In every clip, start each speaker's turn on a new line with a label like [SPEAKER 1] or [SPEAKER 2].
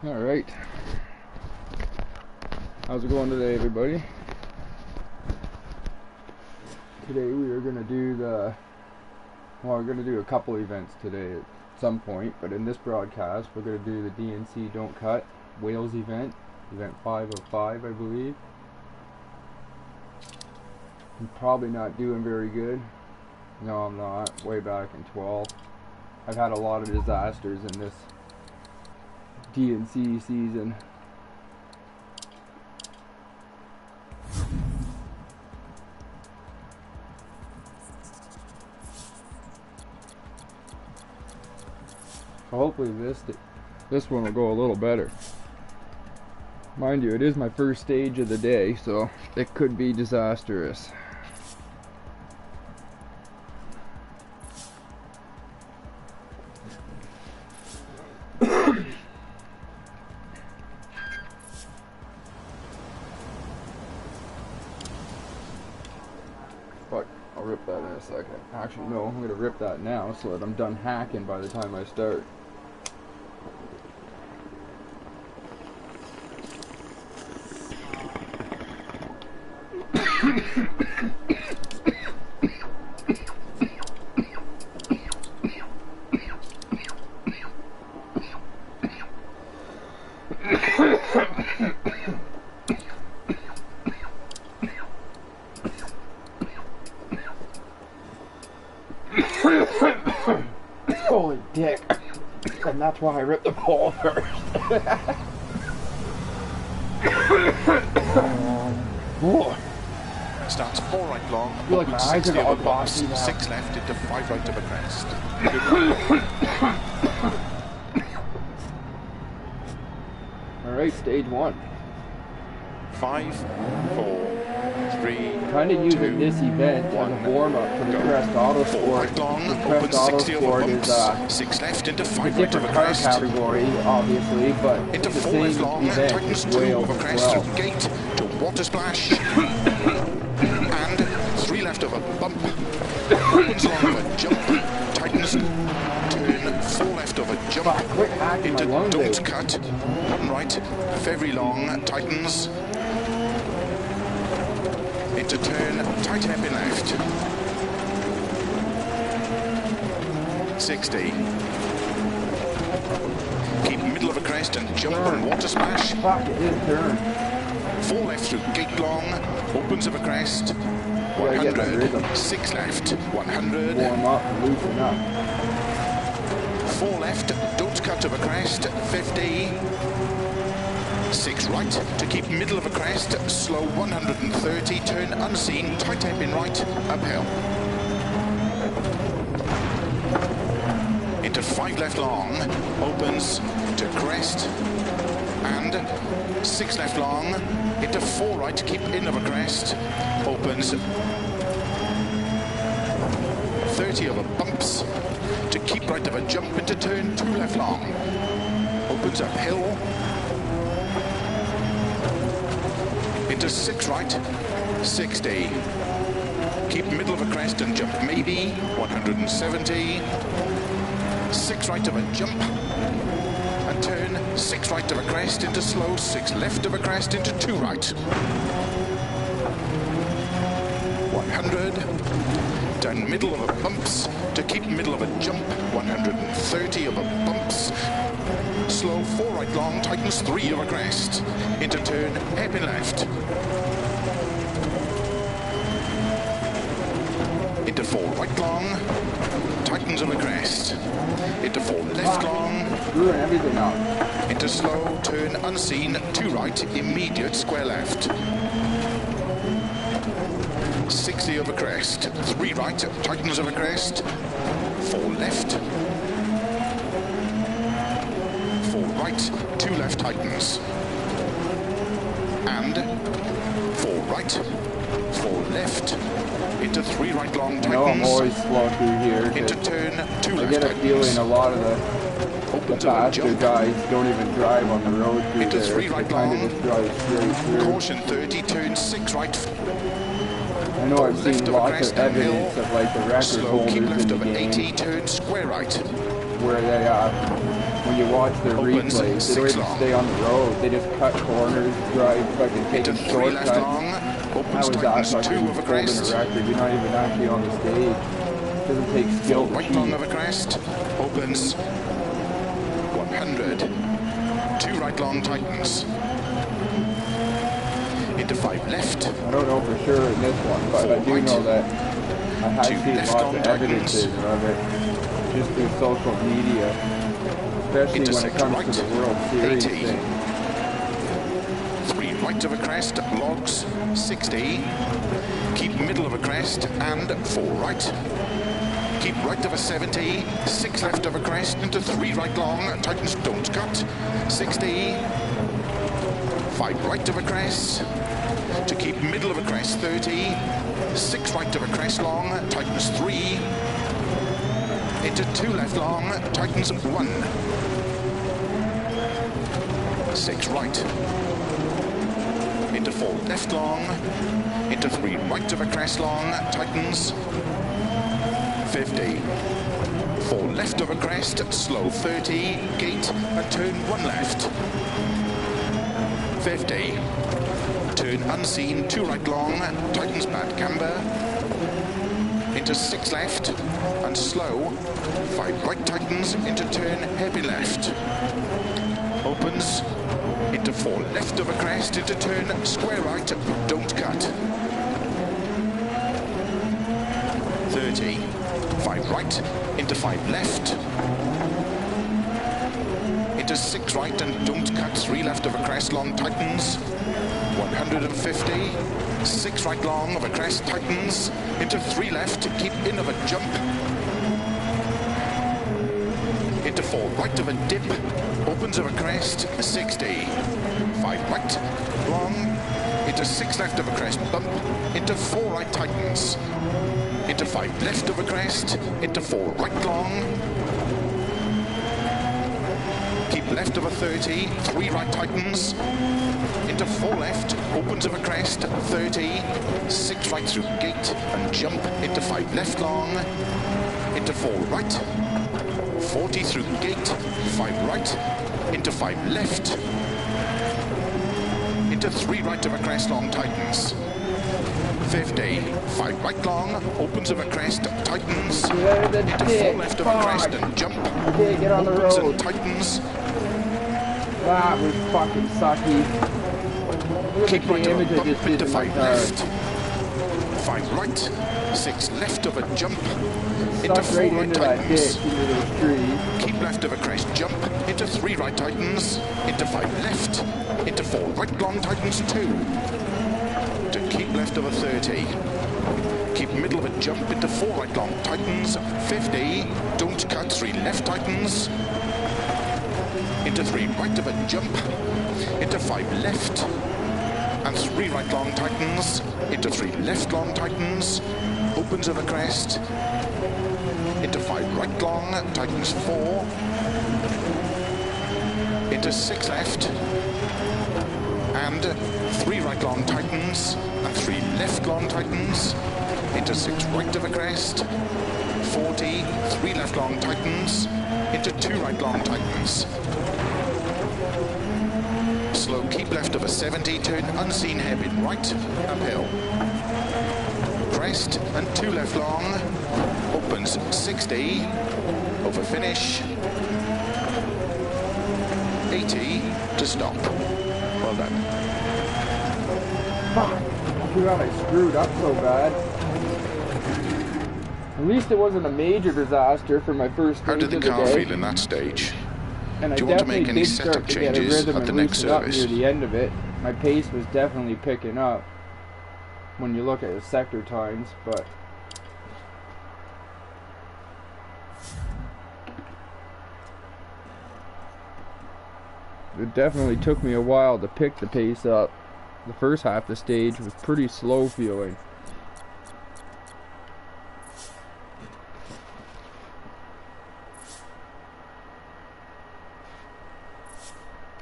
[SPEAKER 1] Alright. How's it going today, everybody? Today we are going to do well, we're going to do a couple events today at some point, but in this broadcast we're going to do the DNC Don't Cut Wales event, event 505, I believe. I'm probably not doing very good. No, I'm not. Way back in 12. I've had a lot of disasters in this DNC season. So hopefully this one will go a little better. Mind you, it is my first stage of the day, so it could be disastrous. Fuck, I'll rip that in a second. Actually, no, I'm gonna rip that now so that I'm done hacking by the time I start. Holy dick. And that's why I ripped the pole first.
[SPEAKER 2] Starts 4 right long,
[SPEAKER 1] Like my eyes are all bossy now.
[SPEAKER 2] 6 left into 5 right of a crest.
[SPEAKER 1] Alright, stage 1.
[SPEAKER 2] 5, 4, 3,
[SPEAKER 1] Kind of using this event as a warm-up for the Crest Auto
[SPEAKER 2] 4
[SPEAKER 1] Sport.
[SPEAKER 2] right long,
[SPEAKER 1] The
[SPEAKER 2] opens
[SPEAKER 1] Crest Auto
[SPEAKER 2] 60 over
[SPEAKER 1] Sport
[SPEAKER 2] bumps,
[SPEAKER 1] is
[SPEAKER 2] 6 left into
[SPEAKER 1] a
[SPEAKER 2] 5 right of a
[SPEAKER 1] different car
[SPEAKER 2] crest.
[SPEAKER 1] category, obviously, but
[SPEAKER 2] Into
[SPEAKER 1] it's the
[SPEAKER 2] 4
[SPEAKER 1] same
[SPEAKER 2] left long,
[SPEAKER 1] event
[SPEAKER 2] tightens
[SPEAKER 1] as
[SPEAKER 2] 2
[SPEAKER 1] Wales
[SPEAKER 2] over
[SPEAKER 1] as
[SPEAKER 2] crest
[SPEAKER 1] well.
[SPEAKER 2] through gate to water splash. And 3 left of a bump. Opens long of a jump, tightens, turn 4 left of a jump.
[SPEAKER 1] Fuck, quit hacking
[SPEAKER 2] Into
[SPEAKER 1] my lungs
[SPEAKER 2] don't
[SPEAKER 1] out.
[SPEAKER 2] cut, 1 right, very long, tightens. Into turn, tight hairpin left. 60. Keep middle of a crest and jump and water splash.
[SPEAKER 1] Fuck, it is turn.
[SPEAKER 2] 4 left through gate long, opens of a crest.
[SPEAKER 1] Gotta get my
[SPEAKER 2] 100,
[SPEAKER 1] rhythm.
[SPEAKER 2] 6 left, 100.
[SPEAKER 1] Warm up and loosen up.
[SPEAKER 2] 4 left, don't cut of a crest, 50. 6 right, to keep middle of a crest, slow 130, turn unseen, tight hairpin right, uphill. Into 5 left long, opens to crest, and 6 left long, into 4 right, to keep in of a crest, opens 30 over bumps, to keep right of a jump into turn 2 left long, opens uphill, into 6 right, 60. Keep middle of a crest and jump maybe, 170. 6 right of a jump, and turn 6 right of a crest into slow, 6 left of a crest into 2 right. 100. Down middle of a bumps, to keep middle of a jump, 130 of a bumps. Slow 4 right long, tightens 3 of a crest. Into turn, hairpin left. Into 4 right long, tightens of a crest. Into 4 left long,
[SPEAKER 1] Screwing everything up.
[SPEAKER 2] into slow, turn unseen, 2 right, immediate square left. 60 of a crest, 3 right, tightens of a crest, 4 left, 4 right, 2 left, tightens, and 4 right, 4 left, into 3 right long,
[SPEAKER 1] I know I'm
[SPEAKER 2] tightens,
[SPEAKER 1] always slow through here.
[SPEAKER 2] into
[SPEAKER 1] 'Cause
[SPEAKER 2] turn, 2
[SPEAKER 1] I
[SPEAKER 2] left,
[SPEAKER 1] get a feeling
[SPEAKER 2] tightens,
[SPEAKER 1] a lot of the
[SPEAKER 2] opens of a
[SPEAKER 1] faster
[SPEAKER 2] jump,
[SPEAKER 1] guys don't even drive on the road through
[SPEAKER 2] into
[SPEAKER 1] there.
[SPEAKER 2] 3
[SPEAKER 1] They
[SPEAKER 2] right
[SPEAKER 1] kind of
[SPEAKER 2] long,
[SPEAKER 1] just drive straight through.
[SPEAKER 2] caution 30, turn 6 right,
[SPEAKER 1] I know I've
[SPEAKER 2] left
[SPEAKER 1] seen
[SPEAKER 2] of a
[SPEAKER 1] lots
[SPEAKER 2] crest
[SPEAKER 1] of
[SPEAKER 2] downhill,
[SPEAKER 1] evidence of like the record
[SPEAKER 2] slow,
[SPEAKER 1] holders
[SPEAKER 2] keep
[SPEAKER 1] in
[SPEAKER 2] left
[SPEAKER 1] the
[SPEAKER 2] of
[SPEAKER 1] game
[SPEAKER 2] 80, turn square right,
[SPEAKER 1] where they when you watch their
[SPEAKER 2] Opens
[SPEAKER 1] replays, they don't even stay on the road. They just cut corners, drive, fucking taking shortcuts. That was that fucking holding a record. You're not even actually on the stage. It doesn't take skill to
[SPEAKER 2] right long of a crest. Opens 100. 2 right long tightens. Into 5 left.
[SPEAKER 1] I don't know for sure in this one, but I do know that I have seen lots of evidences of it just through social media, especially when it comes to the World Series thing.
[SPEAKER 2] 3 right of a crest, logs 60. Keep middle of a crest and 4 right. Keep right of a 70, 6 left of a crest into 3 right long, tightens, don't cut, 60. 5 right of a crest. To keep middle of a crest, 30. 6 right of a crest long, tightens 3. Into 2 left long, tightens 1. 6 right. Into 4 left long. Into 3 right of a crest long, tightens 50. 4 left of a crest, slow 30, gate and turn 1 left. 50. Turn unseen, 2 right long, tightens bad camber. Into 6 left and slow. 5 right tightens into turn heavy left. Opens into 4 left of a crest into turn square right, don't cut. 30. 5 right into 5 left. Into 6 right and don't cut, 3 left of a crest long tightens. 150. 6 right long of a crest tightens. Into 3 left, keep in of a jump. Into 4 right of a dip, opens of a crest, 60. 5 right long, into 6 left of a crest bump, into 4 right tightens. Into 5 left of a crest, into 4 right long. Keep left of a 30, 3 right tightens. Into 4 left, opens of a crest, 30. 6 right through gate and jump into 5 left long. Into 4 right. 40 through gate, 5 right. Into 5 left. Into 3 right of a crest long tightens. 50. 5 right long, opens of a crest, tightens. Into 4 left of a crest and jump.
[SPEAKER 1] Get on the road.
[SPEAKER 2] Opens and tightens.
[SPEAKER 1] That was fucking sucky. Look at the image I just did in my car.
[SPEAKER 2] 5 right, 6 left of a jump.
[SPEAKER 1] Into 4 right into tightens. Into those trees.
[SPEAKER 2] Keep left of a crest, jump. Into 3 right tightens. Into 5 left. Into 4 right long tightens 2. To keep left of a 30. Keep middle of a jump into 4 right long tightens. 50. Don't cut, 3 left tightens. Into 3 right of a jump. Into 5 left. And 3 right long tightens. Into 3 left long tightens. Opens of a crest. Into 5 right long, tightens 4. Into 6 left. And 3 right long tightens. And 3 left long tightens. Into 6 right of a crest. 40, 3 left long tightens. Into 2 right long tightens. Slow, keep left of a 70, turn unseen hairpin right, uphill. Crest and 2 left long, opens 60, over finish, 80 to stop. Well done.
[SPEAKER 1] Fuck, I forgot I screwed up so bad. At least it wasn't a major disaster for my first stage of the day.
[SPEAKER 2] How did the car feel in that stage?
[SPEAKER 1] And
[SPEAKER 2] Do you want to make any setup changes at the next service?
[SPEAKER 1] Near the end of it, my pace was definitely picking up when you look at the sector times, but it definitely took me a while to pick the pace up. The first half of the stage was pretty slow feeling.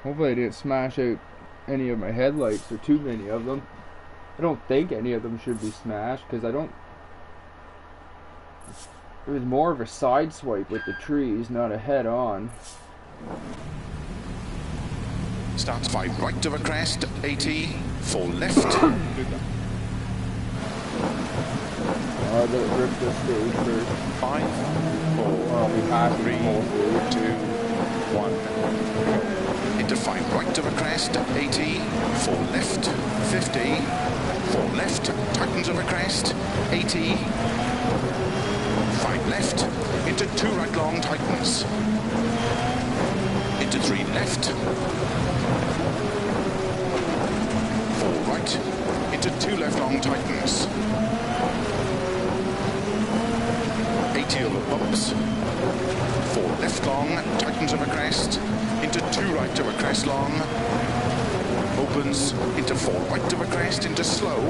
[SPEAKER 1] Hopefully I didn't smash out any of my headlights, or too many of them. I don't think any of them should be smashed, because I don't... It was more of a side swipe with the trees, not a head-on.
[SPEAKER 2] Starts 5 right of a crest, 80, 4 left.
[SPEAKER 1] I better grip this stage first.
[SPEAKER 2] 5, 4,
[SPEAKER 1] Well, we passed
[SPEAKER 2] 3,
[SPEAKER 1] the whole
[SPEAKER 2] 2,
[SPEAKER 1] stage.
[SPEAKER 2] 1. Into 5 right of a crest, 80, 4 left, 50, 4 left, tightens of a crest, 80, 5 left, into 2 right long, tightens, into 3 left, 4 right, into 2 left long, tightens, 80 over bumps, 4 left long, tightens of a crest, into 2 right of a crest long, opens, into 4 right of a crest, into slow,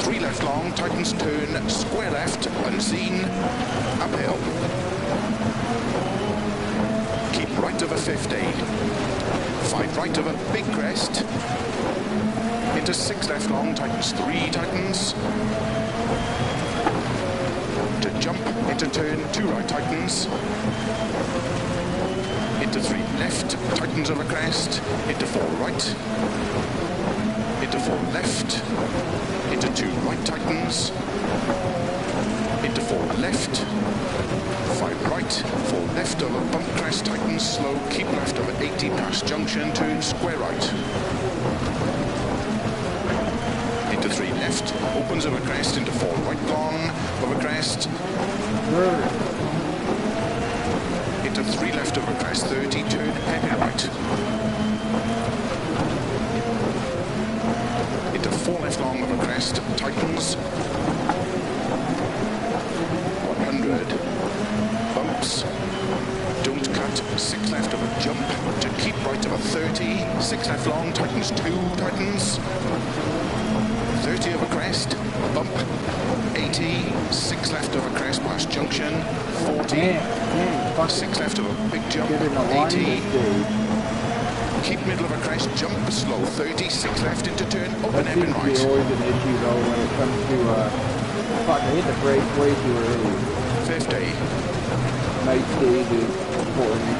[SPEAKER 2] 3 left long, tightens turn, square left, unseen, uphill. Keep right of a 50, 5 right of a big crest, into 6 left long, tightens 3, tightens, to jump, into turn, 2 right, tightens, into 3 left, tightens of a crest, into 4 right, into 4 left, into 2 right, tightens, into 4 left, 5 right, 4 left over bump crest, tightens, slow, keep left over 80 past junction, turn square right, into 3 left, opens over crest, into 4 right long, over crest, into 3 left over crest, 30, turn hairpin right, into 4 left long over crest, tightens, 100, bumps, don't cut, 6 left over jump, to keep right over 30, 6 left long, tightens 2, tightens, 30 over crest, bump, 80, 6 left over crest past junction, 40, 6 left over big jump, 80, keep middle of a crest, jump slow, 30, 6 left into turn, open hairpin right.
[SPEAKER 1] That's always an issue though when it comes to, fuck, I hit the brake way too early.
[SPEAKER 2] 50.
[SPEAKER 1] Night stages for me.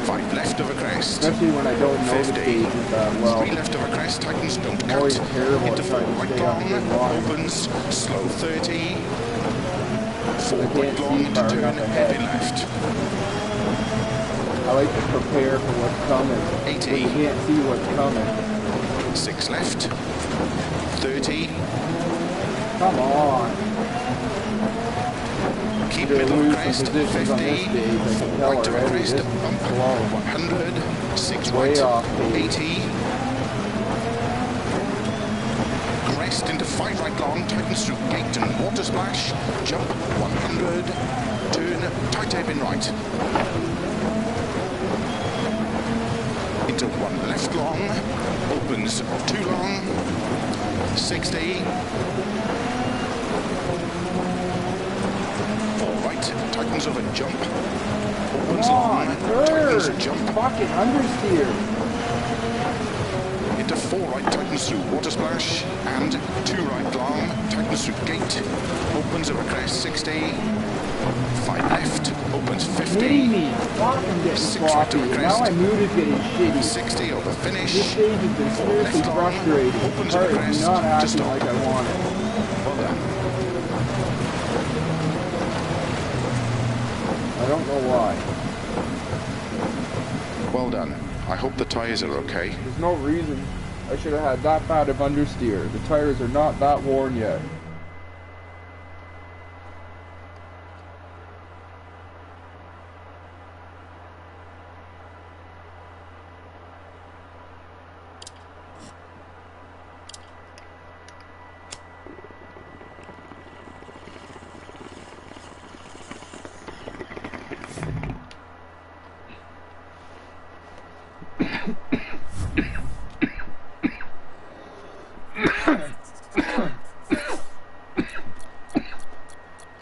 [SPEAKER 2] 5 left of a crest.
[SPEAKER 1] Especially when I don't know
[SPEAKER 2] 50.
[SPEAKER 1] the stages that well.
[SPEAKER 2] 3 left of a crest, tightens, don't cut.
[SPEAKER 1] Always terrible
[SPEAKER 2] Into 4
[SPEAKER 1] trying to
[SPEAKER 2] right
[SPEAKER 1] stay on the
[SPEAKER 2] long,
[SPEAKER 1] line.
[SPEAKER 2] opens, slow 30. 4
[SPEAKER 1] I
[SPEAKER 2] right
[SPEAKER 1] can't
[SPEAKER 2] long
[SPEAKER 1] see
[SPEAKER 2] into
[SPEAKER 1] far
[SPEAKER 2] turn,
[SPEAKER 1] enough ahead.
[SPEAKER 2] hairpin left.
[SPEAKER 1] I like to prepare for what's coming.
[SPEAKER 2] 80.
[SPEAKER 1] When you can't see what's coming.
[SPEAKER 2] 6 left. 30.
[SPEAKER 1] Come on.
[SPEAKER 2] Keep
[SPEAKER 1] You're
[SPEAKER 2] middle of
[SPEAKER 1] losing
[SPEAKER 2] crest,
[SPEAKER 1] positions
[SPEAKER 2] 50.
[SPEAKER 1] on this stage. I
[SPEAKER 2] 4
[SPEAKER 1] can tell
[SPEAKER 2] right of a
[SPEAKER 1] already.
[SPEAKER 2] crest,
[SPEAKER 1] This is
[SPEAKER 2] bump,
[SPEAKER 1] slow.
[SPEAKER 2] 100. 6
[SPEAKER 1] Way
[SPEAKER 2] right,
[SPEAKER 1] off pace.
[SPEAKER 2] 80. Crest into 5 right long, tightens through gate and water splash, jump 100, turn, tight hairpin right. Into 1 left long, opens 2 long, 60. 4 right, tightens over jump, opens long, tightens jump.
[SPEAKER 1] Fucking understeer.
[SPEAKER 2] Into 4 right, tightens through water splash, and 2 right long, tightens through gate, opens over crest 60, 5 left, opens 50,
[SPEAKER 1] Hitting me. Fuck, I'm getting
[SPEAKER 2] 6 right
[SPEAKER 1] sloppy.
[SPEAKER 2] over
[SPEAKER 1] Now
[SPEAKER 2] crest,
[SPEAKER 1] my mood is getting shitty.
[SPEAKER 2] 60 over finish,
[SPEAKER 1] This stage has been
[SPEAKER 2] 4
[SPEAKER 1] seriously
[SPEAKER 2] left long,
[SPEAKER 1] frustrating.
[SPEAKER 2] opens
[SPEAKER 1] Car
[SPEAKER 2] over
[SPEAKER 1] is
[SPEAKER 2] crest,
[SPEAKER 1] not
[SPEAKER 2] to
[SPEAKER 1] acting
[SPEAKER 2] stop.
[SPEAKER 1] like I want it.
[SPEAKER 2] Well done.
[SPEAKER 1] I don't know why.
[SPEAKER 2] Well done. I hope the tyres are okay.
[SPEAKER 1] There's no reason I should have had that bad of understeer. The tires are not that worn yet.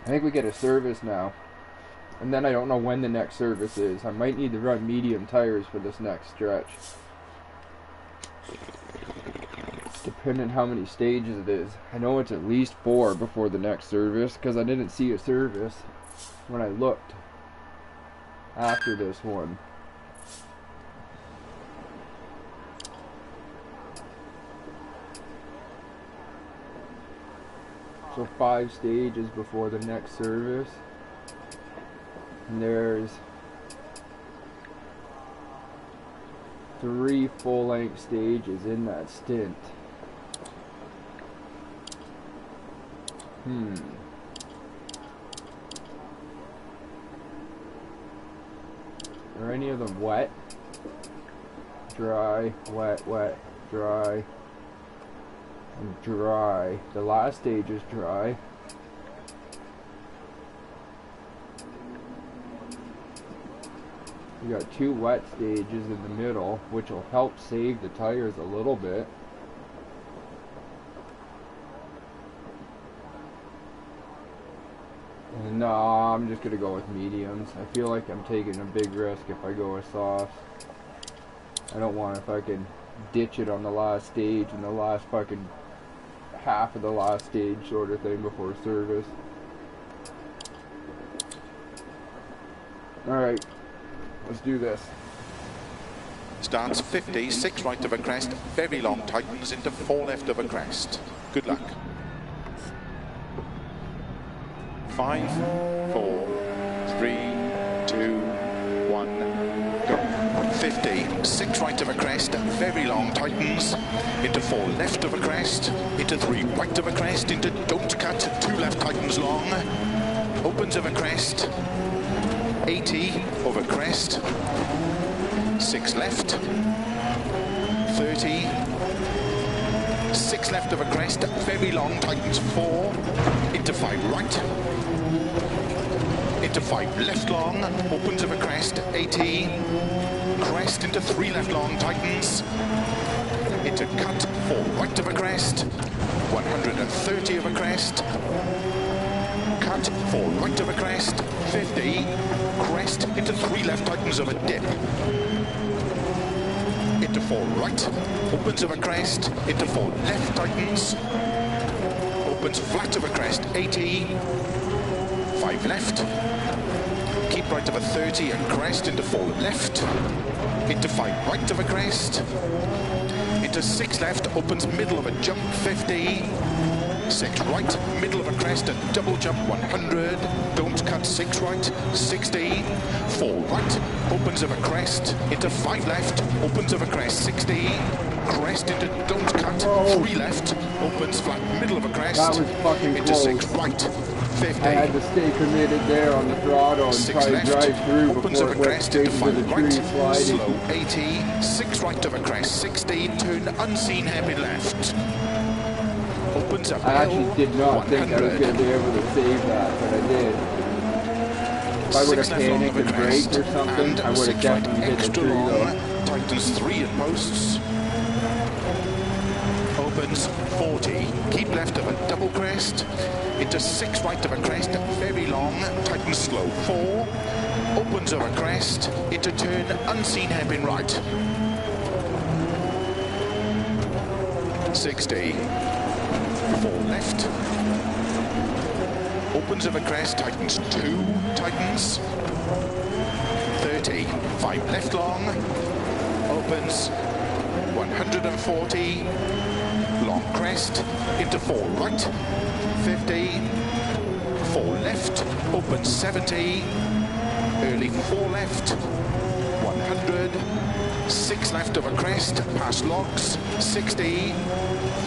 [SPEAKER 1] I think we get a service now. And then I don't know when the next service is. I might need to run medium tires for this next stretch. Depending how many stages it is. I know it's at least 4 before the next service, because I didn't see a service when I looked after this one. So 5 stages before the next service. And there's 3 full-length stages in that stint. Are any of them wet? Dry, wet, wet, dry, and dry. The last stage is dry. You got 2 wet stages in the middle, which will help save the tires a little bit. And no, I'm just gonna go with mediums. I feel like I'm taking a big risk if I go with softs. I don't want to fucking ditch it on the last stage and the last fucking half of the last stage sort of thing before service. Alright, let's do this.
[SPEAKER 2] Starts 50, 6 right of a crest, very long tightens into 4 left of a crest. Good luck. 5, 4, 3, 2, 1, go. 50, 6 right of a crest, very long tightens, into 4 left of a crest, into 3 right of a crest, into don't cut, 2 left tightens long, opens of a crest, 80 over crest, 6 left, 30, 6 left of a crest, very long tightens 4, into 5 right, into 5 left long, opens of a crest, 80, crest into 3 left long tightens, into cut 4 right of a crest, 130 of a crest, cut 4 right of a crest, 50, crest into 3 left tightens of a dip, into 4 right, opens of a crest, into 4 left tightens, opens flat of a crest, 80, 5 left, keep right of a 30 and crest into 4 left, into 5 right of a crest, into 6 left, opens middle of a jump, 50, 6 right, middle of a crest, and double jump, 100, don't cut, 6 right, 60, 4 right, opens of a crest, into 5 left, opens of a crest, 60, crest into don't cut, 3 left, opens flat, middle of a crest,
[SPEAKER 1] that was fucking
[SPEAKER 2] into
[SPEAKER 1] close.
[SPEAKER 2] 6 right, 50,
[SPEAKER 1] I had to stay committed there on the throttle and try to drive through before it went straight into the tree sliding.
[SPEAKER 2] Slow 80, 6 right of a crest, 60, turn unseen hairpin left. Opens up
[SPEAKER 1] I actually did not think I was going to be able to save that, but I did. If I would have panicked and braked or something, I would have definitely hit the tree though.
[SPEAKER 2] Tightens 3 at posts. Opens 40, keep left of a double crest, into 6 right of a crest, very long, tightens slow 4, opens of a crest, into turn unseen hairpin right, 60, 4 left, opens of a crest, tightens 2, tightens, 30, 5 left long, opens, 140, long crest, into 4 right, 50, 4 left, open 70, early 4 left, 100, 6 left of a crest, past logs, 60,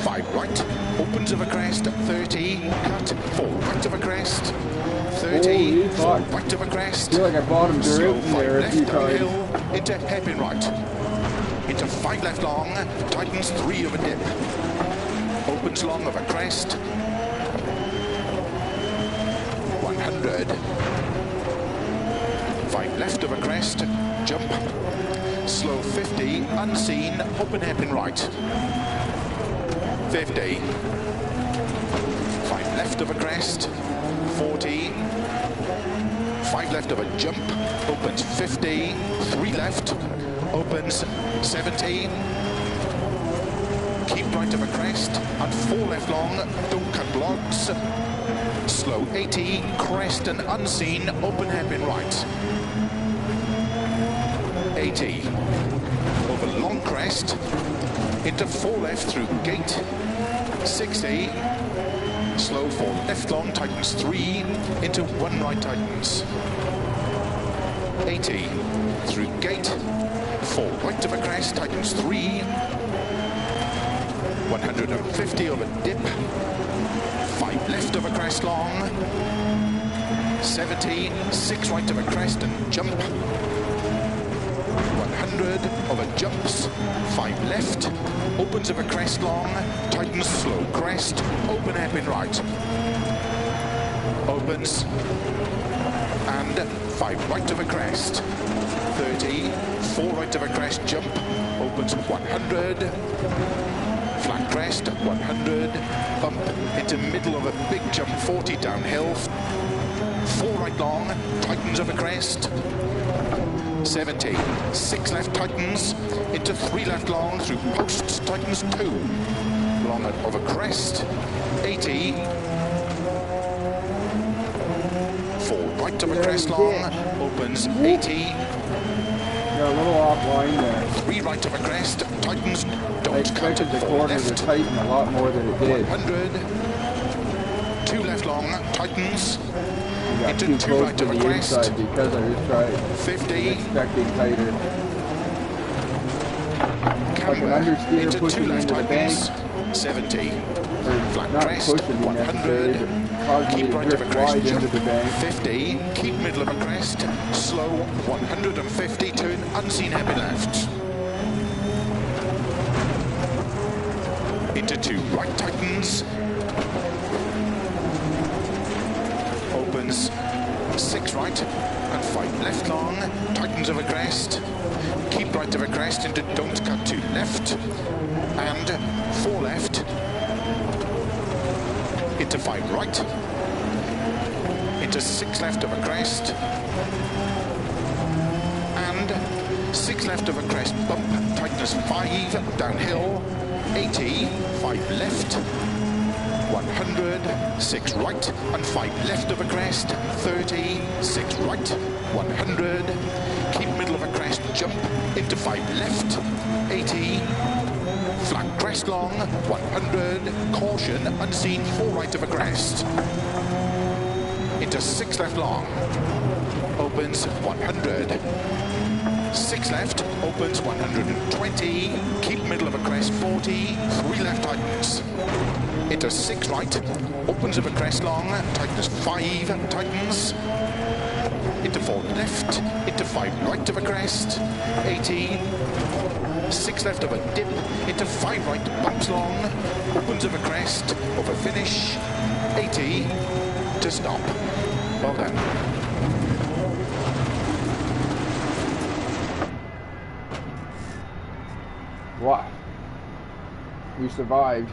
[SPEAKER 2] 5 right, opens of a crest, 30, cut, 4 right of a crest, 30, 4 right of a crest,
[SPEAKER 1] I feel like I bottomed
[SPEAKER 2] slow
[SPEAKER 1] out
[SPEAKER 2] 5
[SPEAKER 1] there a
[SPEAKER 2] left
[SPEAKER 1] few times.
[SPEAKER 2] downhill, into hairpin right, into 5 left long, tightens 3 of a dip, opens long of a crest, 100, 5 left of a crest, jump, slow 50, unseen, open hairpin right, 50, 5 left of a crest, 40, 5 left of a jump, opens 50, 3 left, opens 70, keep right of a crest, and 4 left long, don't cut blocks, slow 80, crest and unseen, open hairpin right, 80, over long crest, into 4 left through gate, 60, slow 4 left long, tightens 3, into 1 right, tightens 80, through gate, 4 right of a crest, tightens 3, 150 over dip, 5 left of a crest long, 70, 6 right of a crest and jump, 100 over jumps, 5 left, opens of a crest long, tightens slow crest, open hairpin right, opens, and 5 right of a crest, 30, 4 right of a crest jump, opens 100, flat crest, 100, bump into middle of a big jump, 40 downhill, 4 right long, tightens of a crest, 70, 6 left tightens, into 3 left long, through posts, tightens 2, long of a crest, 80, 4 right of a crest long, opens 80,
[SPEAKER 1] Got a little offline there.
[SPEAKER 2] 3 right of a crest, tightens,
[SPEAKER 1] I
[SPEAKER 2] don't cut
[SPEAKER 1] expected
[SPEAKER 2] it,
[SPEAKER 1] the
[SPEAKER 2] 4
[SPEAKER 1] corner to
[SPEAKER 2] left,
[SPEAKER 1] tighten a lot more than it did.
[SPEAKER 2] 100, 2 left long, tightens,
[SPEAKER 1] I got
[SPEAKER 2] into
[SPEAKER 1] too
[SPEAKER 2] 2
[SPEAKER 1] close
[SPEAKER 2] right
[SPEAKER 1] to
[SPEAKER 2] of a
[SPEAKER 1] the
[SPEAKER 2] crest,
[SPEAKER 1] inside because I was trying,
[SPEAKER 2] 50,
[SPEAKER 1] expecting tighter. Like an
[SPEAKER 2] camber,
[SPEAKER 1] understeer
[SPEAKER 2] into 2
[SPEAKER 1] pushing
[SPEAKER 2] left
[SPEAKER 1] into the bank,
[SPEAKER 2] tightens, 70,
[SPEAKER 1] or
[SPEAKER 2] flat
[SPEAKER 1] not
[SPEAKER 2] crest,
[SPEAKER 1] pushing me necessarily,
[SPEAKER 2] 100,
[SPEAKER 1] but causing me
[SPEAKER 2] keep
[SPEAKER 1] to
[SPEAKER 2] right of a
[SPEAKER 1] drift
[SPEAKER 2] crest,
[SPEAKER 1] wide into
[SPEAKER 2] jump,
[SPEAKER 1] the bank.
[SPEAKER 2] 50, keep middle of a crest, slow, 150, turn unseen happy left. Into 2 right tightens, opens 6 right and 5 left long, tightens of a crest, keep right of a crest into don't cut 2 left, and 4 left, into 5 right, into 6 left of a crest, and 6 left of a crest bump, tightness 5, downhill, 80, 5 left, 100, 6 right, and 5 left of a crest, 30, 6 right, 100, keep middle of a crest, jump, into 5 left, 80, flat crest long, 100, caution, unseen, 4 right of a crest, into 6 left long, opens 100, 6 left, opens 120, keep middle of a crest, 40, 3 left tightens, into 6 right, opens of a crest long, tightens 5, tightens, into 4 left, into 5 right of a crest, 80, 6 left of a dip, into 5 right, bumps long, opens of a crest, over finish, 80, to stop. Well done.
[SPEAKER 1] Wow. We survived.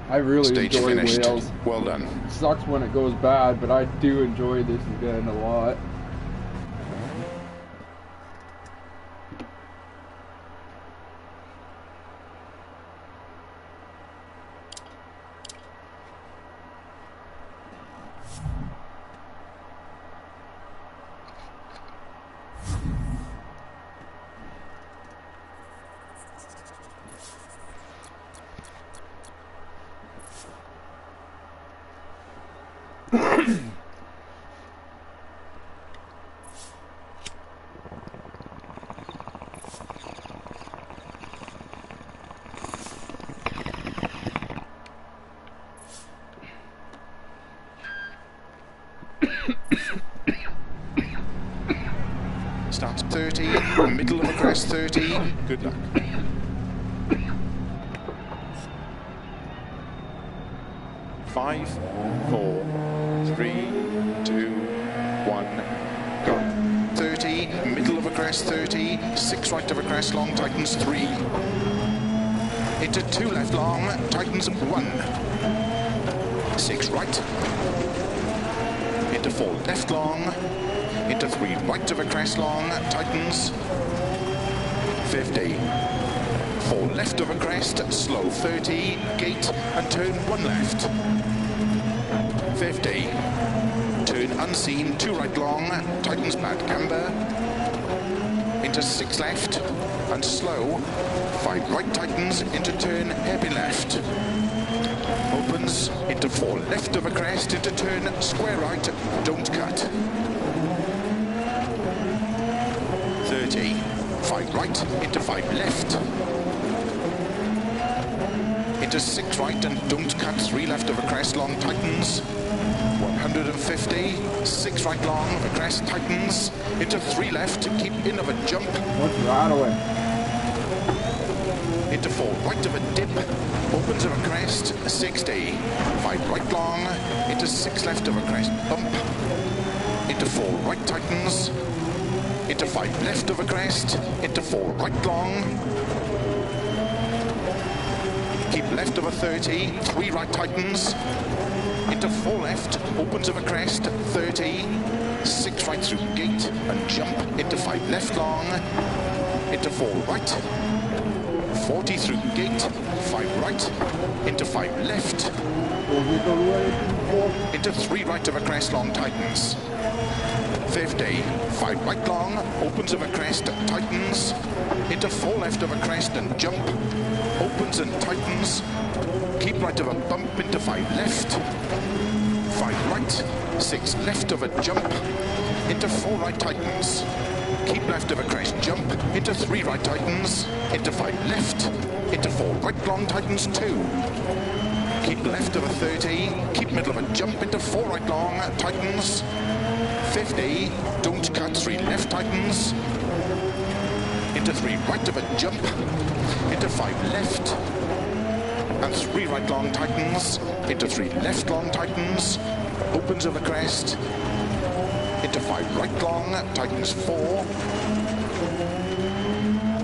[SPEAKER 1] I really
[SPEAKER 2] Stage
[SPEAKER 1] enjoy
[SPEAKER 2] finished.
[SPEAKER 1] Wales.
[SPEAKER 2] Well done.
[SPEAKER 1] It sucks when it goes bad, but I do enjoy this event a lot.
[SPEAKER 2] Starts 30, middle of a crest 30, good luck. Five, 4, 3, 2, 1, go. 30, middle of a crest 30, 6 right of a crest long, tightens 3. Into 2 left long, tightens 1. 6 right. Into 4 left long, into 3 right of a crest long, tightens 50. 4 left of a crest, slow 30, gate and turn 1 left. 50. Turn unseen, 2 right long, tightens bad camber. Into 6 left, and slow. 5 right tightens into turn, hairpin left. Opens into 4 left of a crest, into turn, square right, don't cut. 30, 5 right into 5 left. Into 6 right and don't cut, 3 left of a crest, long tightens. 150, 6 right long of a crest, tightens. Into 3 left, keep in of a jump.
[SPEAKER 1] What's rattling?
[SPEAKER 2] Into 4 right of a dip, opens of a crest, 60. 5 right long, into 6 left of a crest, bump. Into 4 right tightens. Into 5 left of a crest, into 4 right long. Keep left of a 30, 3 right tightens. Into 4 left, opens of a crest, 30. 6 right through gate and jump. Into 5 left long. Into 4 right. 40 through gate, 5 right. Into 5 left. Into 3 right of a crest, long tightens. 50, 5 right long, opens of a crest, tightens. Into 4 left of a crest and jump. Opens and tightens. Keep right of a bump into 5 left. 5 right, 6 left of a jump. Into 4 right tightens. Keep left of a crest, jump. Into 3 right tightens. Into 5 left. Into 4 right long tightens 2. Keep left of a 30. Keep middle of a jump. Into 4 right long tightens. 50. Don't cut, 3 left tightens. Into 3 right of a jump. Into 5 left. And 3 right long tightens. Into 3 left long tightens. Opens of a crest. Into 5 right long, tightens 4.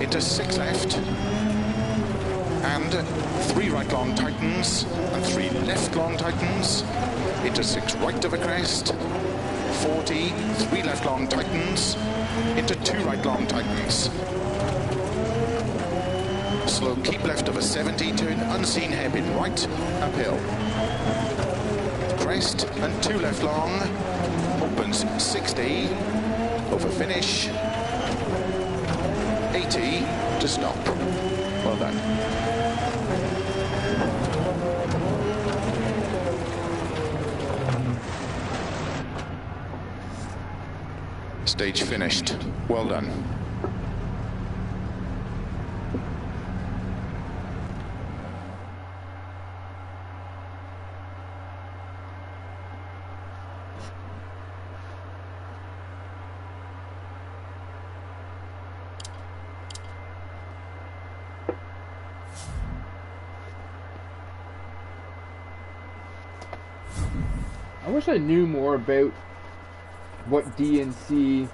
[SPEAKER 2] Into 6 left. And 3 right long tightens. And 3 left long tightens. Into 6 right of a crest. 40, 3 left long tightens. Into 2 right long tightens. Slow, keep left of a 70, turn unseen hairpin right, uphill. Crest and 2 left long. Opens 60, over finish, 80 to stop. Well done. Stage finished. Well done.
[SPEAKER 1] I wish I knew more about what DNC.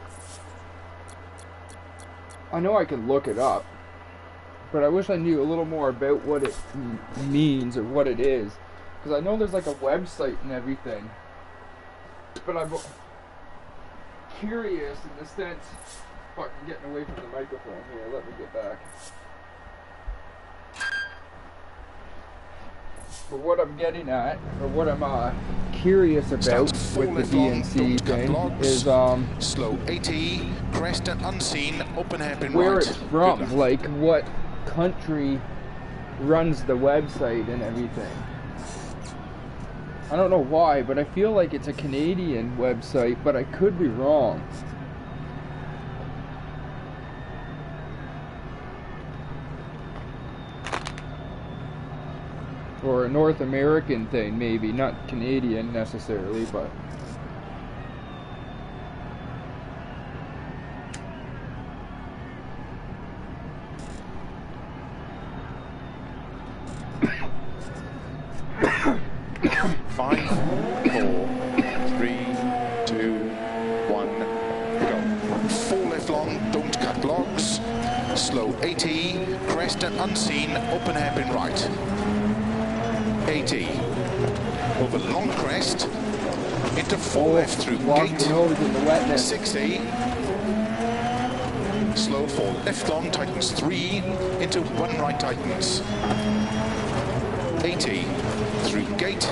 [SPEAKER 1] I know I can look it up, but I wish I knew a little more about what it means or what it is, because I know there's like a website and everything, but I'm curious in the sense. Fuck, I'm getting away from the microphone here. Let me get back. But what I'm getting at, or what I'm curious about with the DNC thing is
[SPEAKER 2] slow 80, crest and unseen, open hairpin
[SPEAKER 1] where
[SPEAKER 2] right.
[SPEAKER 1] it's from, like what country runs the website and everything. I don't know why, but I feel like it's a Canadian website, but I could be wrong. Or a North American thing, maybe. Not Canadian necessarily, but...
[SPEAKER 2] Five, 4, 3, 2, 1, go. 4 left long, don't cut logs. Slow 80, crest and unseen, open hairpin right. 80. Over long crest. Into 4 left through gate. 60. Slow 4 left long, tightens 3. Into 1 right tightens. 80. Through gate.